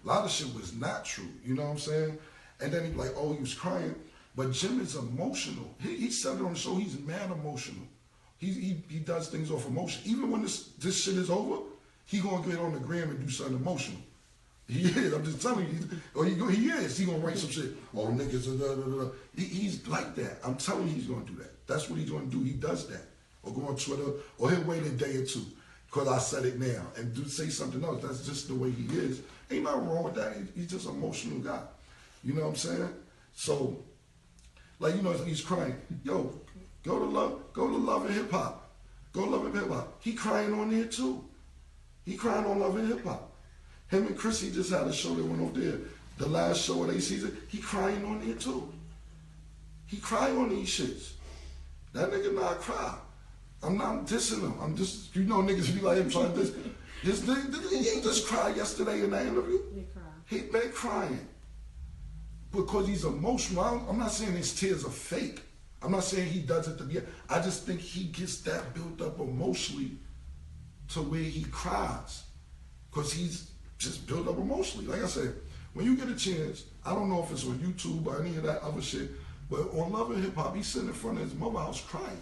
A lot of shit was not true. You know what I'm saying? And then he like, oh, he was crying. But Jim is emotional. He said it on the show, he's mad emotional. He does things off emotion. Even when this shit is over, he gonna get on the gram and do something emotional. He is. I'm just telling you. He is. He gonna write some shit. Oh, niggas. He's like that. I'm telling you, he's gonna do that. That's what he's gonna do. He does that. Or go on Twitter, or he'll wait a day or two because I said it now and say something else. That's just the way he is. Ain't nothing wrong with that. He's just an emotional guy. You know what I'm saying? So, like, you know, he's crying. Yo, go to Love and Hip Hop. Go to Love and Hip Hop. He crying on there too. He crying on Love and Hip Hop. Him and Chrissy just had a show that went over there. The last show of their season, he crying on there too. He crying on these shits. That nigga not cry. I'm not dissing him. I'm just, you know, niggas be like him trying to diss. He ain't just cried yesterday in that interview. He been crying. Because he's emotional. I'm not saying his tears are fake. I'm not saying he does it to be. I just think he gets that built up emotionally to where he cries. Because he's just built up emotionally. Like I said, when you get a chance, I don't know if it's on YouTube or any of that other shit, but on Love and Hip Hop, he's sitting in front of his mother house crying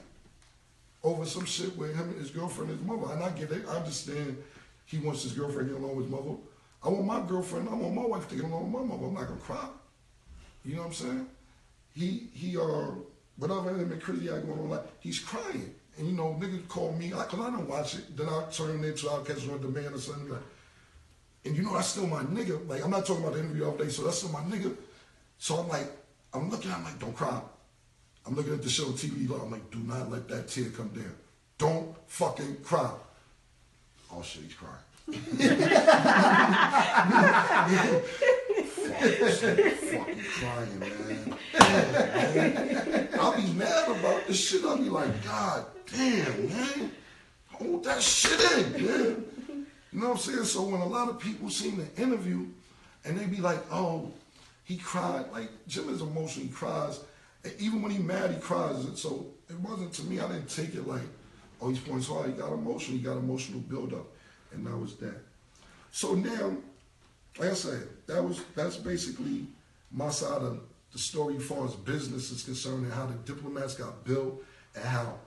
over some shit with him and his girlfriend and his mother. And I get it. I understand he wants his girlfriend to get along with his mother. I want my girlfriend, I want my wife to get along with my mother. I'm not going to cry. You know what I'm saying? Whatever him and Chrissy got going on, like, he's crying. And, you know, niggas call me, because I don't watch it, then I'll turn it into, I'll catch it on demand or something like. And, you know, that's still my nigga. Like, I'm not talking about the interview all day, so that's still my nigga. So I'm like, I'm looking, I'm like, don't cry. I'm looking at the show TV, I'm like, do not let that tear come down. Don't fucking cry. Oh shit, he's crying. Fucking crying, man. I'll be mad about this shit. I'll be like, God damn, man. Hold that shit in, man. You know what I'm saying? So when a lot of people seen the interview and they be like, oh, he cried. Like, Jim is emotional, he cries. And even when he mad, he cries. And so it wasn't, to me, I didn't take it like, oh, he's pointing so hard. He got emotional build-up. And that was that. So now, like I said, that's basically my side of the story as far as business is concerned and how the diplomats got built and how,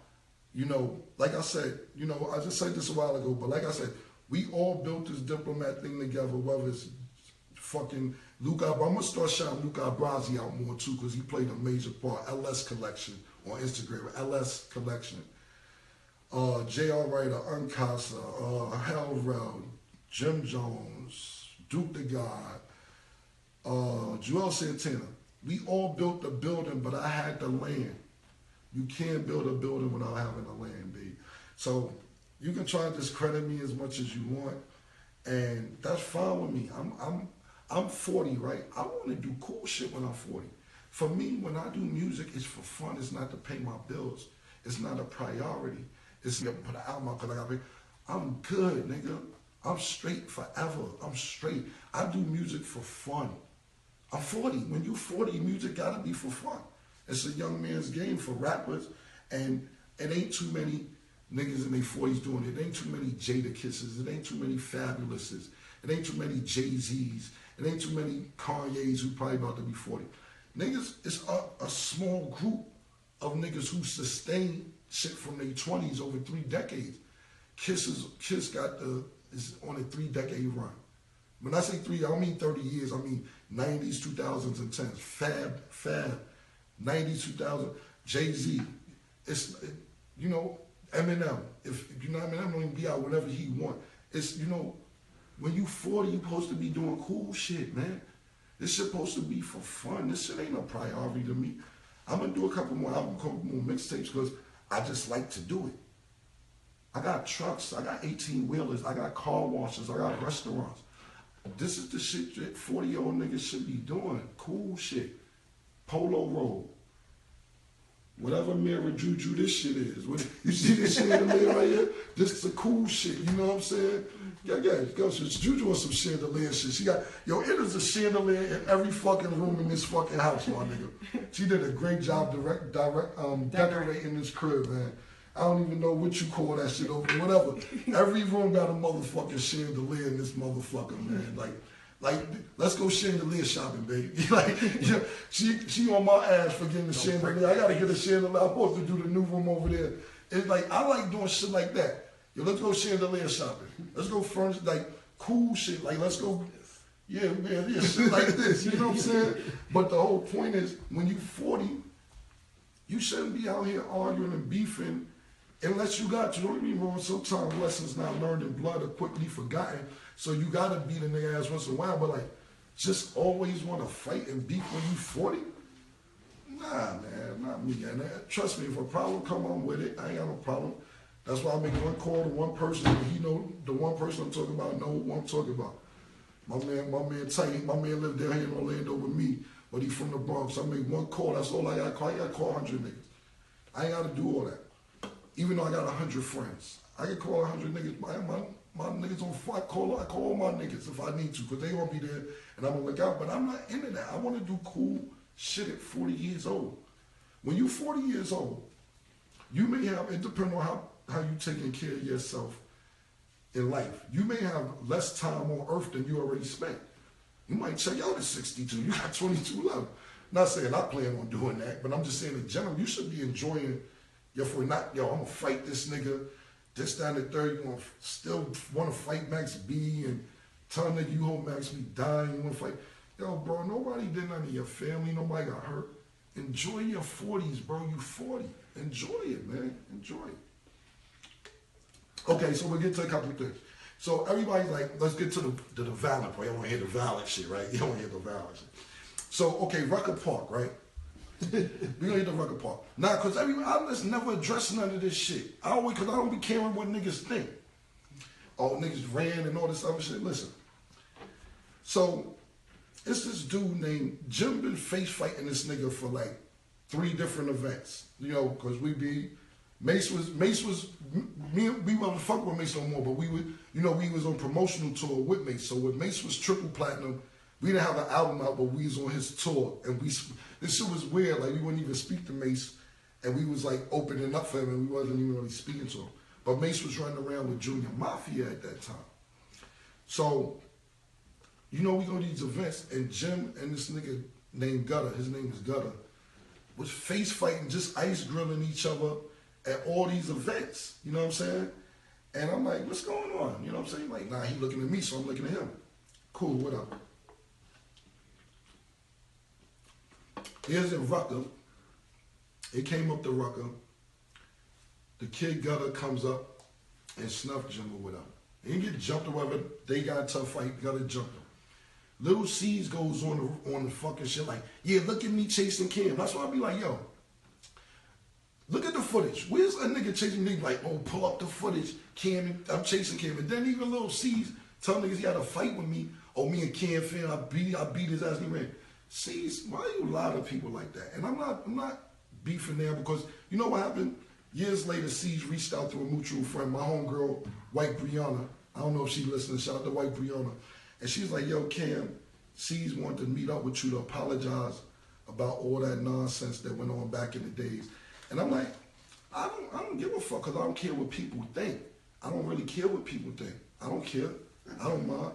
you know, like I said, you know, I just said this a while ago, but like I said, we all built this diplomat thing together, whether it's fucking Luca. I'm going to start shouting Luca Brasi out more too, because he played a major part. LS Collection on Instagram, LS Collection. J.R. Writer, Uncasa, Hellrell, Jim Jones, Duke the God, Joel Santana. We all built the building, but I had the land. You can't build a building without having the land, babe. So you can try to discredit me as much as you want, and that's fine with me. I'm 40, right? I want to do cool shit when I'm 40. For me, when I do music, it's for fun. It's not to pay my bills. It's not a priority. It's to put an album out because I got to. I'm good, nigga. I'm straight forever. I'm straight. I do music for fun. I'm 40. When you 40, music gotta be for fun. It's a young man's game for rappers, and it ain't too many niggas in their 40s doing it. It ain't too many Jada Kisses. It ain't too many Fabulouses. It ain't too many Jay-Z's. It ain't too many Kanye's who probably about to be 40. Niggas, it's a small group of niggas who sustain shit from their 20s over 3 decades. Kiss is on a 3-decade run. When I say 3, I don't mean 30 years. I mean 90s, 2000s, and 10s. Fab, 90s, 2000. Jay-Z. It's, you know, Eminem. If you know Eminem, don't even be out whenever he want. It's, you know, when you 40, you supposed to be doing cool shit, man. This shit supposed to be for fun. This shit ain't a priority to me. I'm gonna do a couple more albums, couple more mixtapes because I just like to do it. I got trucks, I got 18-wheelers, I got car washes, I got restaurants. This is the shit that 40-year-old niggas should be doing. Cool shit. Polo roll. Whatever mirror juju this shit is. You see this chandelier right here? This is a cool shit, you know what I'm saying? Yeah, Juju on some chandelier shit. She got, it is a chandelier in every fucking room in this fucking house, my nigga. She did a great job decorating this crib, man. I don't even know what you call that shit over, whatever. Every room got a motherfucking chandelier in this motherfucker, man. Like, let's go chandelier shopping, baby. Like, yeah, she on my ass for getting the chandelier. I gotta get a chandelier. I'm supposed to do the new room over there. It's like, I like doing shit like that. Yo, let's go chandelier shopping. Let's go furnish, like, cool shit. Like, let's go, yeah, shit like this. You know what I'm saying? But the whole point is, when you 40, you shouldn't be out here arguing and beefing unless you got to. Don't get me wrong, sometimes lessons not learned in blood are quickly forgotten. So you gotta beat a nigga ass once in a while, but like, just always wanna fight and beef when you 40? Nah, man, not me. And trust me, if a problem come on with it, I ain't got no problem. That's why I make one call to one person, and he know the one person I'm talking about, know what I'm talking about. My man Tight, my man lived down here in Orlando with me, but he from the Bronx. I make one call, that's all I gotta call. I gotta call 100 niggas. I ain't gotta do all that. Even though I got 100 friends. I can call 100 niggas. My niggas on fire. I call all my niggas if I need to, because they gonna be there and I'm gonna look out. But I'm not into that. I wanna do cool shit at 40 years old. When you 40 years old, you may have, it depends on how you taking care of yourself in life. You may have less time on earth than you already spent. You might check out at 62, you got 22 left. Not saying I plan on doing that, but I'm just saying in general, you should be enjoying your 40, not, yo, I'm gonna fight this nigga, this down the third, you gonna still wanna fight Max B and tell nigga you hope Max B dying, you wanna fight. Yo, bro, nobody did none of your family, nobody got hurt. Enjoy your 40s, bro, you 40. Enjoy it, man, enjoy it. Okay, so we'll get to a couple of things. So everybody's like, let's get to the violent part. You don't wanna hear the violent shit, right? You don't wanna hear the violent shit. So, okay, Rucker Park, right? We're gonna hit the Rucker Park. Now, cause I just never address none of this shit. Cause I don't be caring what niggas think. Oh, niggas ran and all this other shit. Listen. So, it's this dude named Jim been face fighting this nigga for like 3 different events. You know, cause Mace was, we wasn't fuck with Mace no more, but we was on promotional tour with Mace. So when Mace was triple platinum, we didn't have an album out, but we was on his tour. And this shit was weird, like we wouldn't even speak to Mace, and we was like opening up for him, and we wasn't even really speaking to him. But Mace was running around with Junior Mafia at that time. So, we go to these events, and Jim and this nigga named Gutter, his name is Gutter, was face fighting, just ice grilling each other at all these events, you know what I'm saying? And I'm like, what's going on? You know what I'm saying? Like, nah, he looking at me, so I'm looking at him. Cool, whatever. Here's in Rucker. It came up to Rucker. The kid Gutter comes up and snuffed Jim or whatever. He didn't get jumped or whatever. They got a tough fight. Gutter jumped him. Little C's goes on the fucking shit like, yeah, look at me chasing Cam. That's why I be like, yo, look at the footage. Where's a nigga chasing me? Like, oh, pull up the footage. Cam, I'm chasing Cam. And then even Little C's tell niggas he had a fight with me. Oh, me and Cam fan, I beat his ass and he ran. See, why you lie to people like that? And I'm not beefing there because you know what happened? Years later, C's reached out to a mutual friend, my homegirl, White Brianna. I don't know if she listening. Shout out to White Brianna. And she's like, yo, Cam, C's wanted to meet up with you to apologize about all that nonsense that went on back in the days. And I'm like, I don't give a fuck because I don't care what people think. I don't really care what people think. I don't care. I don't mind.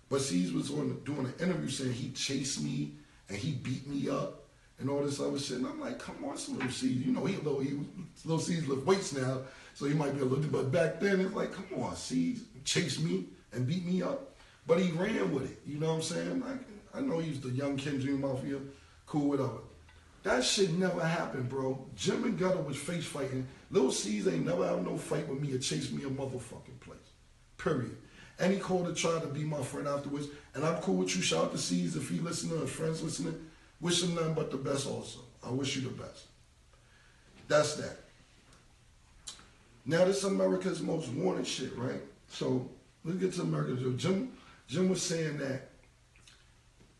But C's was doing an interview saying he chased me and he beat me up and all this other shit. And I'm like, come on, some little C's. You know, little C's lift weights now, so he might be a little, but back then it's like, come on, C's chased me and beat me up. But he ran with it. You know what I'm saying? Like, I know he's the young Kendrick Mafia, cool, whatever. That shit never happened, bro. Jim and Gutter was face fighting. Lil C's ain't never have no fight with me or chase me a motherfucking place. Period. And he called to try to be my friend afterwards. And I'm cool with you. Shout out to C's if he listening or friends listening. Wish him nothing but the best also. I wish you the best. That's that. Now this America's Most Wanted shit, right? So let's get to America's. Jim was saying that,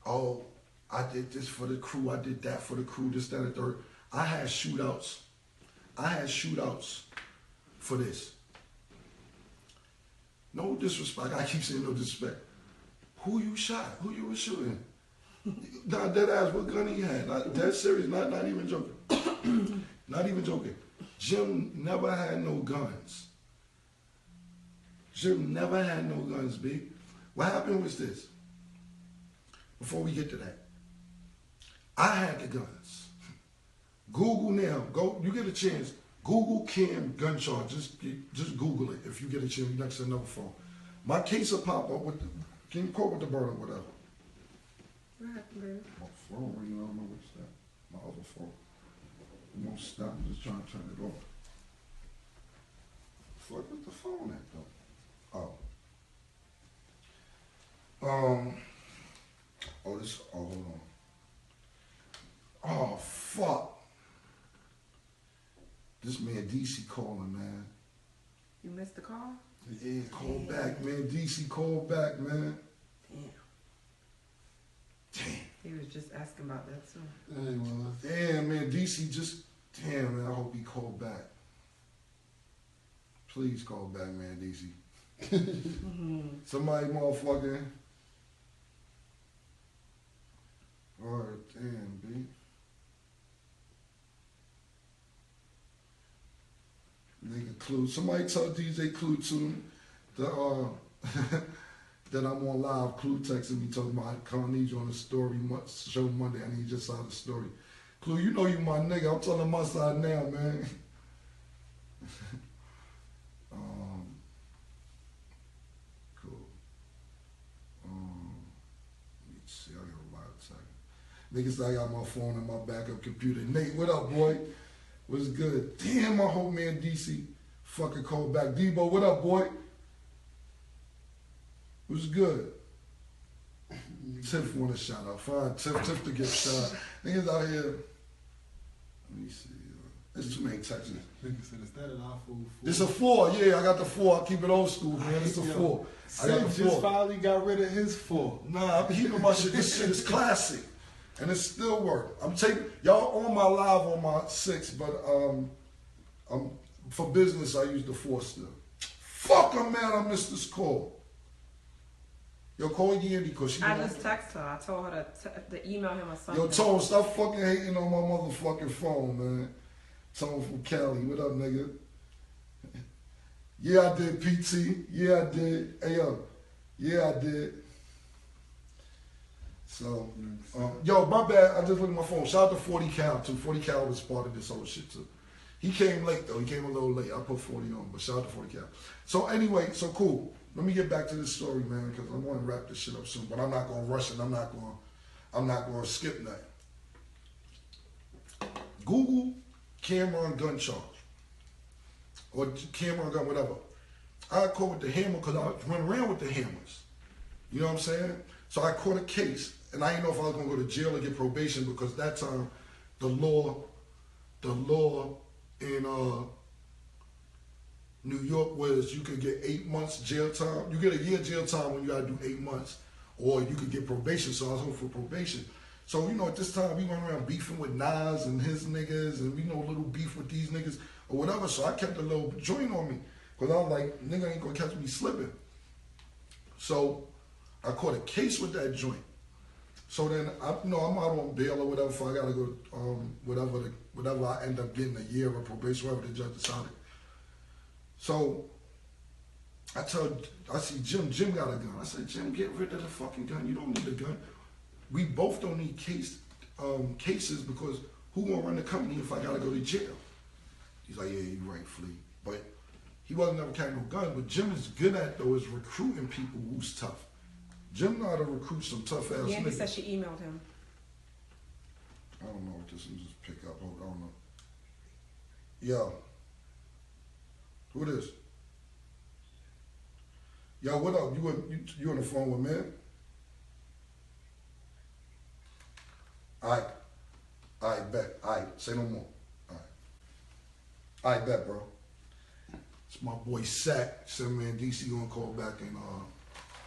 oh, I did this for the crew, I did that for the crew, this, that, and third. I had shootouts for this. No disrespect. I keep saying no disrespect. Who you shot? Who you was shooting? Not dead ass. What gun he had? Not dead serious. Not even joking. Not even joking. Jim never had no guns. Jim never had no guns, B. What happened was this. Before we get to that, I had the guns. Google now. Go. You get a chance. Google Cam gun charge. Just Google it if you get a chance next to another phone. My case will pop up with. Can you quote with the burner, whatever? What happened, baby? My phone ringing. I don't know what's that. My other phone. It won't stop. I'm just trying to turn it off. Fuck with the phone at though. Oh. Hold on. Oh, fuck. This man DC calling, man. You missed the call? Yeah, call back, man. DC call back, man. Damn. He was just asking about that too. Hey, well, Damn, man. DC just, damn, man. I hope he called back. Please call back, man, DC. Somebody motherfucking. Alright, damn, B. Nigga Clue. Somebody tell DJ Clue to that I'm on live. Clue texting me talking about I need you on the story show Monday. I need your side of the story. Clue, you know you my nigga. I'm telling my side now, man. Cool. Let me see. I got a lot of time. Niggas, I got my phone and my backup computer. Nate, what up, boy? What's good? Damn, my whole man DC fucking called back. Debo, what up, boy? What's good? Tiff want a shout out. Fine, Tiff to get shot. Niggas out here. Let me see. There's too many texts. nigga said, is that an iPhone 4? It's a 4, yeah. I got the 4. I keep it old school, man. It's a 4. I got the Sid just 4. finally got rid of his 4. Nah, he know my shit. This shit is classic. And it still work. I'm taking y'all on my live on my 6, but for business I use the 4 still. Fuck her, man, I missed this call. Yo, call Yandy because she I just texted her. I told her to email him or something. Yo, Tone, stop fucking hating on my motherfucking phone, man. Tone from Cali, what up, nigga? Yeah, I did, PT. Yeah, I did. Hey, yo. Yeah, I did. So, yo, my bad. I just looked at my phone. Shout out to 40 Cal, too. 40 Cal was part of this whole shit, too. He came late, though. He came a little late. I put 40 on, but shout out to 40 Cal. So, anyway, so cool. Let me get back to this story, man, because I want to wrap this shit up soon. But I'm not going to rush it. I'm not going to skip nothing. Google Cameron gun charge. Or Cameron gun, whatever. I caught with the hammer because I went around with the hammers. You know what I'm saying? So I caught a case, and I didn't know if I was going to go to jail or get probation because that time the law in New York was you could get 8 months jail time. You get a year jail time when you got to do 8 months, or you could get probation. So I was hoping for probation. So, you know, at this time, we went around beefing with Nas and his niggas, and we know a little beef with these niggas or whatever. So I kept a little joint on me because I was like, nigga ain't gonna catch me slipping. So I caught a case with that joint. So then, I'm out on bail or whatever, so I gotta go, whatever I end up getting, a year of probation, whatever the judge decided. So I see Jim got a gun. I said, Jim, get rid of the fucking gun. You don't need a gun. We both don't need cases because who gonna run the company if I gotta go to jail? He's like, yeah, you're right, Flea. But he wasn't never carrying no gun. But Jim is good at, though, is recruiting people who's tough. Jim know how to recruit some tough ass Yandy niggas. said she emailed him. I don't know what this is. Just pick up. I don't know. Yo. Who this? Yo, what up? You on the phone with me? Alright, bet. Alright, say no more. Alright, bet, bro. It's my boy Sack. Said, man, DC gonna call back in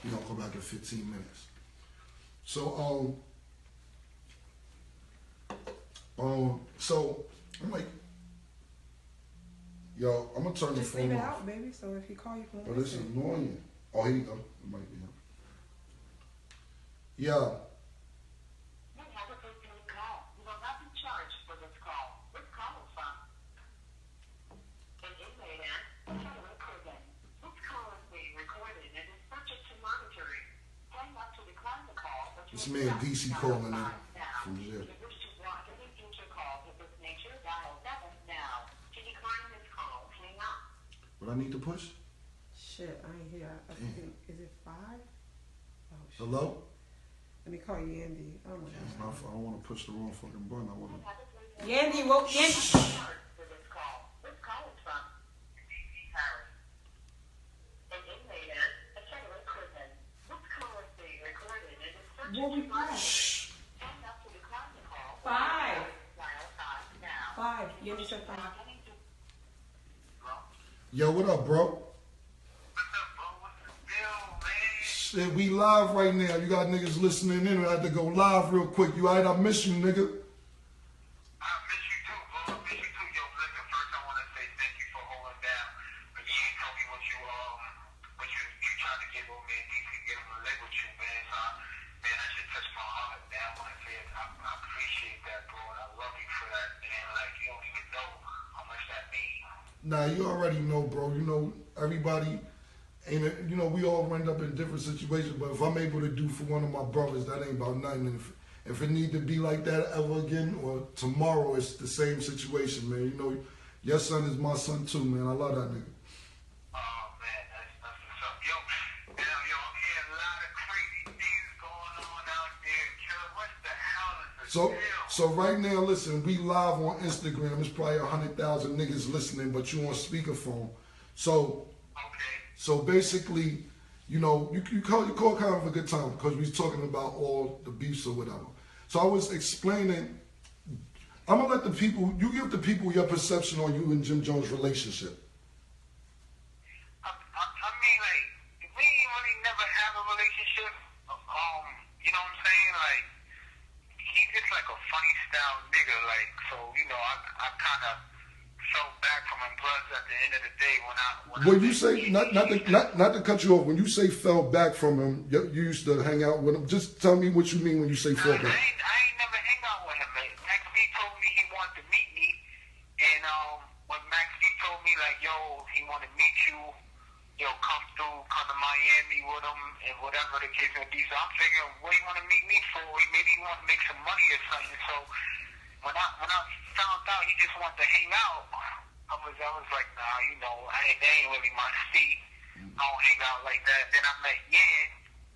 he gonna call back in 15 minutes. So so I'm like, yo, I'm gonna turn the Just phone leave it off. out, baby. So if he call you, can But it's listen. annoying. Oh, here you go. It might be him. Yeah. You have a personal call. You will not be charged for this call. This call is from an inmate at federal prison. This call is being recorded and is subject to monitoring. Hang up to decline the call. This man DC calling in from jail. If you wish to block any future calls of this nature, dial 7 now. To decline this call, hang up. What I need to push? Shit, I ain't here. I think, is it 5? Oh, shit. Hello? Let me call you, Yandy. Oh my I God. don't want to push the wrong fucking button. I want to. Yandy, woke Yandy. For this call. This call is from D.C. Harris. An inmate at a federal prison. This call is being recorded and is subject What we to monitoring. Shh. Hang up to decline the call. 5. Dial 5 now. 5. Yandy said 5. Yo, what up, bro? Shit, we live right now. You got niggas listening in. I had to go live real quick. You alright? I miss you, nigga. I miss you too, bro. I miss you too. Yo, listen, first I want to say thank you for holding down. But you ain't told me what you tried to get with me and DC get him to live with you, man. So, man, that shit touched my heart, man. I want to say it. I appreciate that, bro. And I love you for that, man. Like, you don't even know how much that means. Nah, you already know, bro. You know, everybody ain't, we all end up in different situations, but if I'm able to do for one of my brothers, that ain't about nothing. And if it need to be like that ever again or tomorrow, it's the same situation, man. You know, your son is my son too, man. I love that nigga. Oh, man, that's what's up. Yo, I'm hearing a lot of crazy things going on out there. Killer, what the hell is the deal? So right now, listen, we live on Instagram. It's probably 100,000 niggas listening, but you on speakerphone. So basically, you know, you call kind of a good time because we was talking about all the beefs or whatever. So I was explaining, I'm gonna let the people, you give the people your perception on you and Jim Jones' relationship. I mean, like, we ain't really never have a relationship. You know what I'm saying? Like, he's just like a funny style nigga. Like, so, you know, I kind of fell back from him. Plus, at the end of the day, When you say, not to cut you off, when you say fell back from him, you used to hang out with him. Just tell me what you mean when you say fell back. I ain't never hang out with him. Like, Max B told me he wanted to meet me, and when Max B told me like, yo, he wanted to meet you, yo, come to Miami with him, and whatever the case may be. So I'm figuring, what he want to meet me for? Maybe he want to make some money or something. So when I found out he just wanted to hang out, I was like, nah, you know, that ain't really my speed. I don't hang out like that. Then I met Yan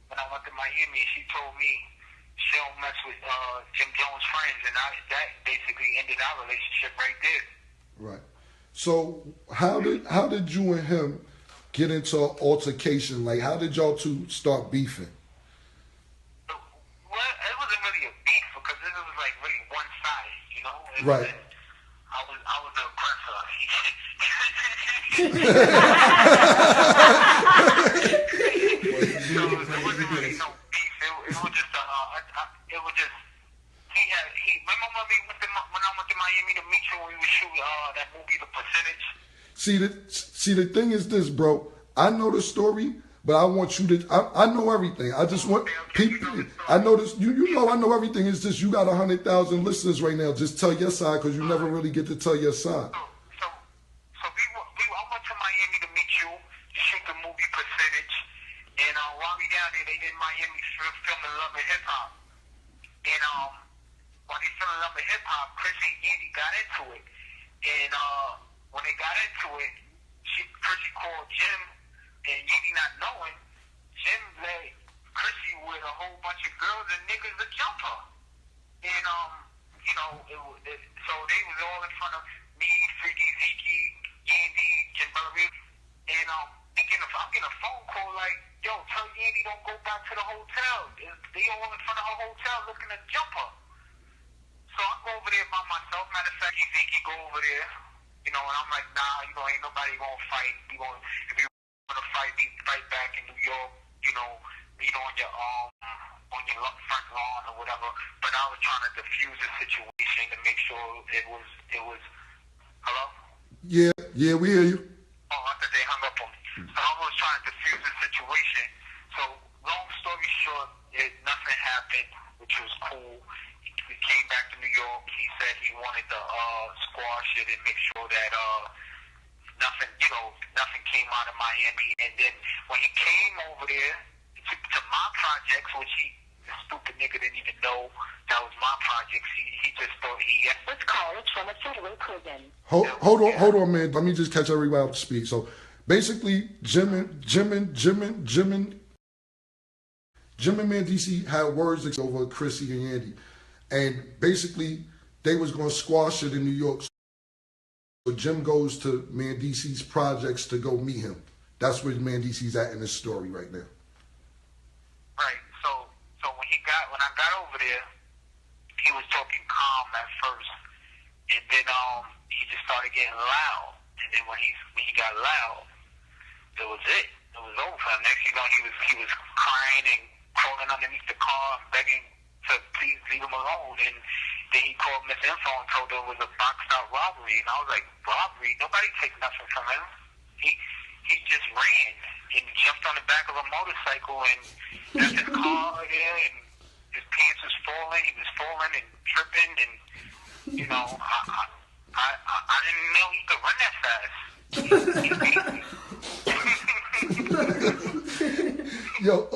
when I went to Miami, and she told me she don't mess with Jim Jones' friends, and that basically ended our relationship right there. Right. So how did you and him get into an altercation? Like, how did y'all two start beefing? Well, it wasn't really a beef because it was like really one side, you know. Right. I was the aggressor. So it wasn't really no beef. It was just remember me when I went to Miami to meet you when we were shooting that movie, The Percentage? See the thing is this, bro. I know the story, but I want you to. I know everything. I just want people. I know this. You know I know everything. It's just you got 100,000 listeners right now. Just tell your side because you never really get to tell your side. So I went to Miami to meet you to shoot the movie Percentage, and while we down there, they did Miami filming Love and Hip Hop, and while they filming Love and Hip Hop, Chrissy and Yendi got into it, and when they got into it, Chrissy called Jim, and Yendi not knowing, Jim let Chrissy with a whole bunch of girls and niggas to jump her, and you know, so they was all in front of me, Freaky Zeke, Yendi, Jim Bellamy, and I'm getting a phone call like, yo, tell Yendi don't go back to the hotel. They all in front of her hotel looking to jump her. So I go over there by myself. Matter of fact, Zeke go over there, you know, and I'm like, nah, you know, ain't nobody gonna fight. If you wanna fight, fight back in New York, you know, on your front lawn or whatever. But I was trying to diffuse the situation to make sure it was. Hello? Yeah, we hear you. Oh, I thought they hung up on me. So I was trying to diffuse the situation. So long story short, nothing happened, which was cool. We came back to New York. He said he wanted to squash it and make sure that nothing came out of Miami. And then when he came over there to my projects, which the stupid nigga didn't even know that was my projects. He just thought This call is from a federal prison. Hold on, man. Let me just catch everybody up to speed. So basically, Jim and Mandisi had words over Chrissy and Yendi, and basically they was gonna squash it in New York. So Jim goes to Mandisi's projects to go meet him. That's where Mandisi's at in this story right now. right. So when I got over there, he was talking calm at first, and then he just started getting loud. And then when he got loud, it was it. It was over for him. Next thing you know, he was crying and crawling underneath the car and begging to please leave him alone. And then he called Miss Info and told her it was a boxed out robbery. And I was like, robbery? Nobody takes nothing from him. He just ran and jumped on the back of a motorcycle and left his car there, and his pants was falling. He was falling and tripping, and you know, I didn't know he could run that fast. Yo,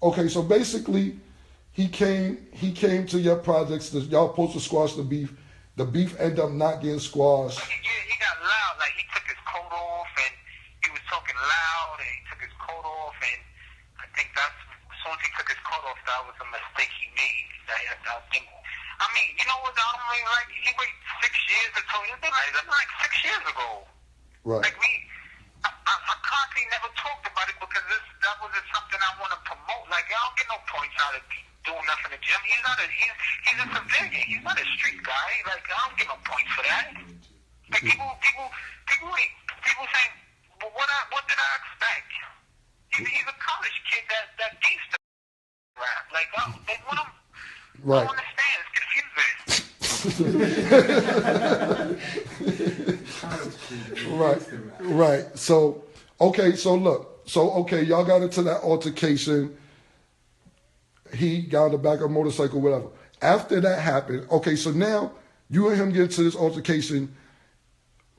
okay. So basically, he came to your projects. Y'all supposed to squash the beef. The beef ended up not getting squashed. Yeah, he got loud. Like he took his coat off and he was talking loud, and he took his coat off, and I think that's as soon as he took his coat off, that was a mistake he made. I think. I mean, you know what? I don't mean, like he waited 6 years to tell you. That's like 6 years ago. Right. Like I constantly never talked about it because that wasn't something I want to promote. Like I don't get no points out of doing nothing to Jim. He's a civilian. He's not a street guy. Like I don't get no points for that. Like people saying, well, what did I expect? He's a college kid that needs to rap. Like they want him. Right. I don't understand. It's confusing. Right. So y'all got into that altercation. He got on the back of a motorcycle, whatever. After that happened, okay, so now you and him get into this altercation.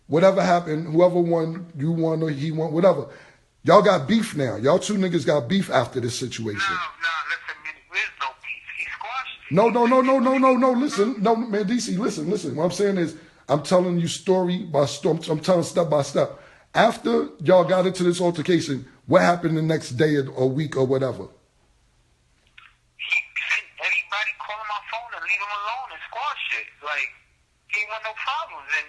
Whatever happened, whoever won, you won or he won, whatever. Y'all got beef now. Y'all two niggas got beef after this situation. No, listen, there's no beef. He squashed it. No. Listen, no, man, DC, listen. What I'm saying is, I'm telling you story by story. I'm telling step by step. After y'all got into this altercation, what happened the next day or week or whatever? Everybody call my phone and leave him alone and squash it. Like, he ain't got no problems. And,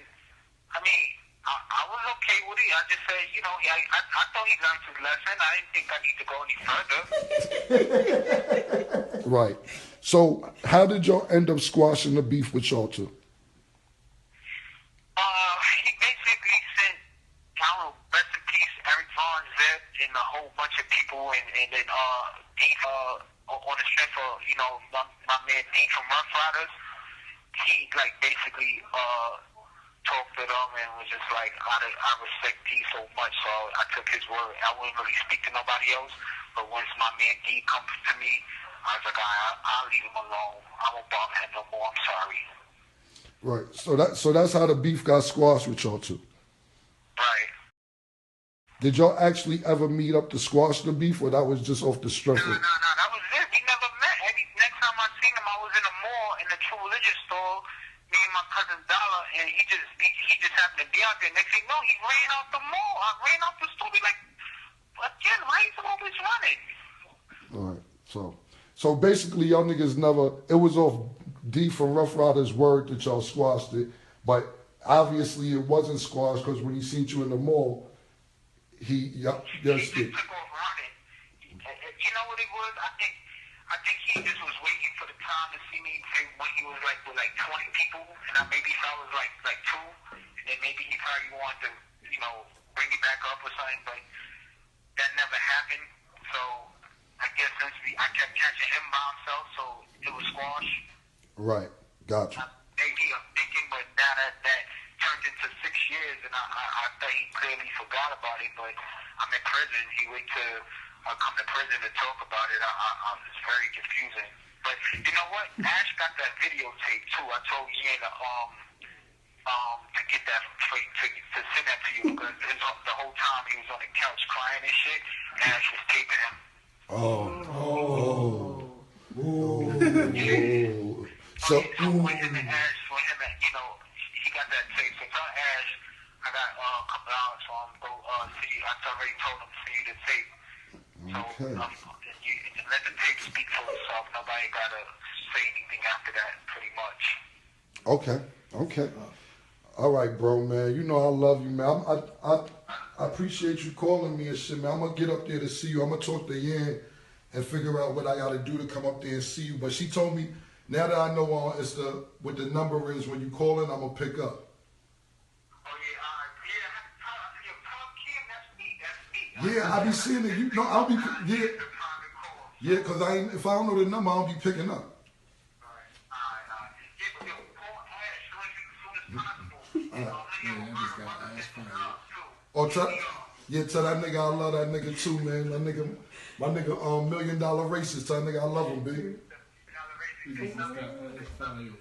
I mean, I was okay with it. I just said, you know, I thought he learned his lesson. I didn't think I need to go any further. Right. So, how did y'all end up squashing the beef with y'all two? He basically sent, I don't know, rest in peace, Eric Vaughn, Zeb, and a whole bunch of people, and then beef on the strength of you know, my man D from Rough Riders, he like basically talked to them and was just like, I respect D so much, so I took his word. I wouldn't really speak to nobody else, but once my man D comes to me, I was like, I'll leave him alone. I won't bother him no more. I'm sorry. Right. So that's how the beef got squashed with y'all two. Right. Did y'all actually ever meet up to squash the beef, or that was just off the strength No, of? that was it. We never met. Next time I seen him, I was in the mall in the True Religion store. Me and my cousin Dollar, and he just happened to be out there. Next thing you know, he ran out the mall. I ran out the store. Be like, again, why is he always running? All right. So basically, y'all niggas never. It was off D from Rough Riders' word that y'all squashed it, but obviously it wasn't squashed because when he seen you in the mall, he He just took off running. You know what it was? I think he just was waiting for the time to see me when he was like with like 20 people, and maybe if I was like two, and then maybe he probably wanted to, you know, bring it back up or something, but that never happened. So I guess since I kept catching him by himself, so it was squash. Right. Gotcha. Maybe I'm thinking, but now that turned into 6 years, and I thought he clearly forgot about it, but I'm in prison. He wait to come to prison to talk about it. It's very confusing. But you know what? Ash got that videotape too. I told Ian to get that to send that to you because the whole time he was on the couch crying and shit. Ash was taping him. So when him and Ash, you know, he got that tape. So tell Ash I got a couple hours for him to go see. I already told him to see the tape. So Okay. you let the tape speak for itself. Nobody gotta say anything after that, pretty much. Okay. All right, bro, man. You know I love you, man. I appreciate you calling me and shit, man. I'm gonna get up there to see you. I'm gonna talk to Yan and figure out what I gotta do to come up there and see you. But she told me now that I know what the number is when you call in, I'm gonna pick up. Yeah, I be seeing it. You know, I'll be because if I don't know the number, I'll be picking up. I just got Ash fired. Or tell that nigga I love that nigga too, man. My nigga, $1 million racist. Tell that nigga I love him, baby. He just got Ash fired, man.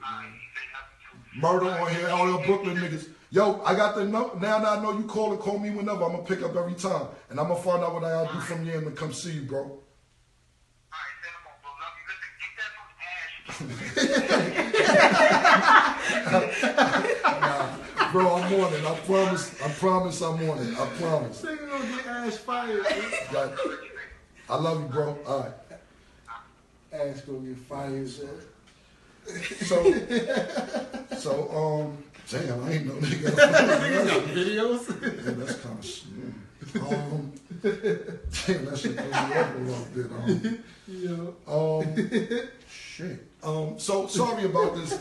Murder on here, all your Brooklyn niggas. Yo, I got the number. Now that I know you call me whenever. I'm gonna pick up every time, and I'm gonna find out what I gotta do from you and come see you, bro. Bro, I'm on it. I promise I'm on it. I promise. Nigga gonna get Ash fired. Like, I love you, bro. All right. Ash gonna get fired, son. So, damn, I ain't know nigga. Niggas got videos. Yeah, that's kind of damn, that shit threw me off a little bit. Shit. So sorry about this.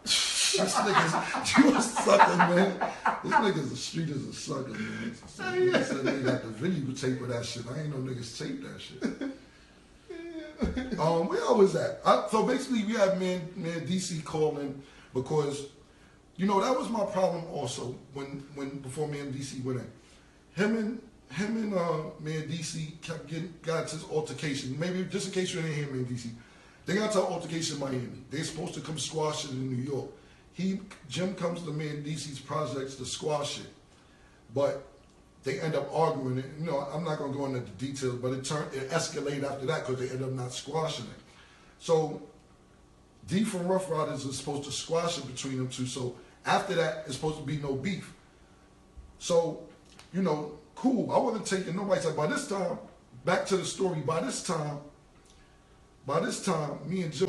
This nigga's, you a sucker, man. This nigga's the street is a sucker, man. So he said they got the videotape of that shit. I ain't know niggas tape that shit. Where I was at? So basically, we had man DC calling because, you know, that was my problem also when before man DC went in. Him and man DC got to this altercation. Maybe just in case you didn't hear man DC, they got to an altercation in Miami. They're supposed to come squash it in New York. Jim comes to man DC's projects to squash it, but they end up arguing it. You know, I'm not gonna go into the details, but it escalated after that because they end up not squashing it. So D from Rough Riders is supposed to squash it between them two. So after that, it's supposed to be no beef. So, you know, cool. I wasn't taking no rights. Like by this time, back to the story. By this time, me and Jim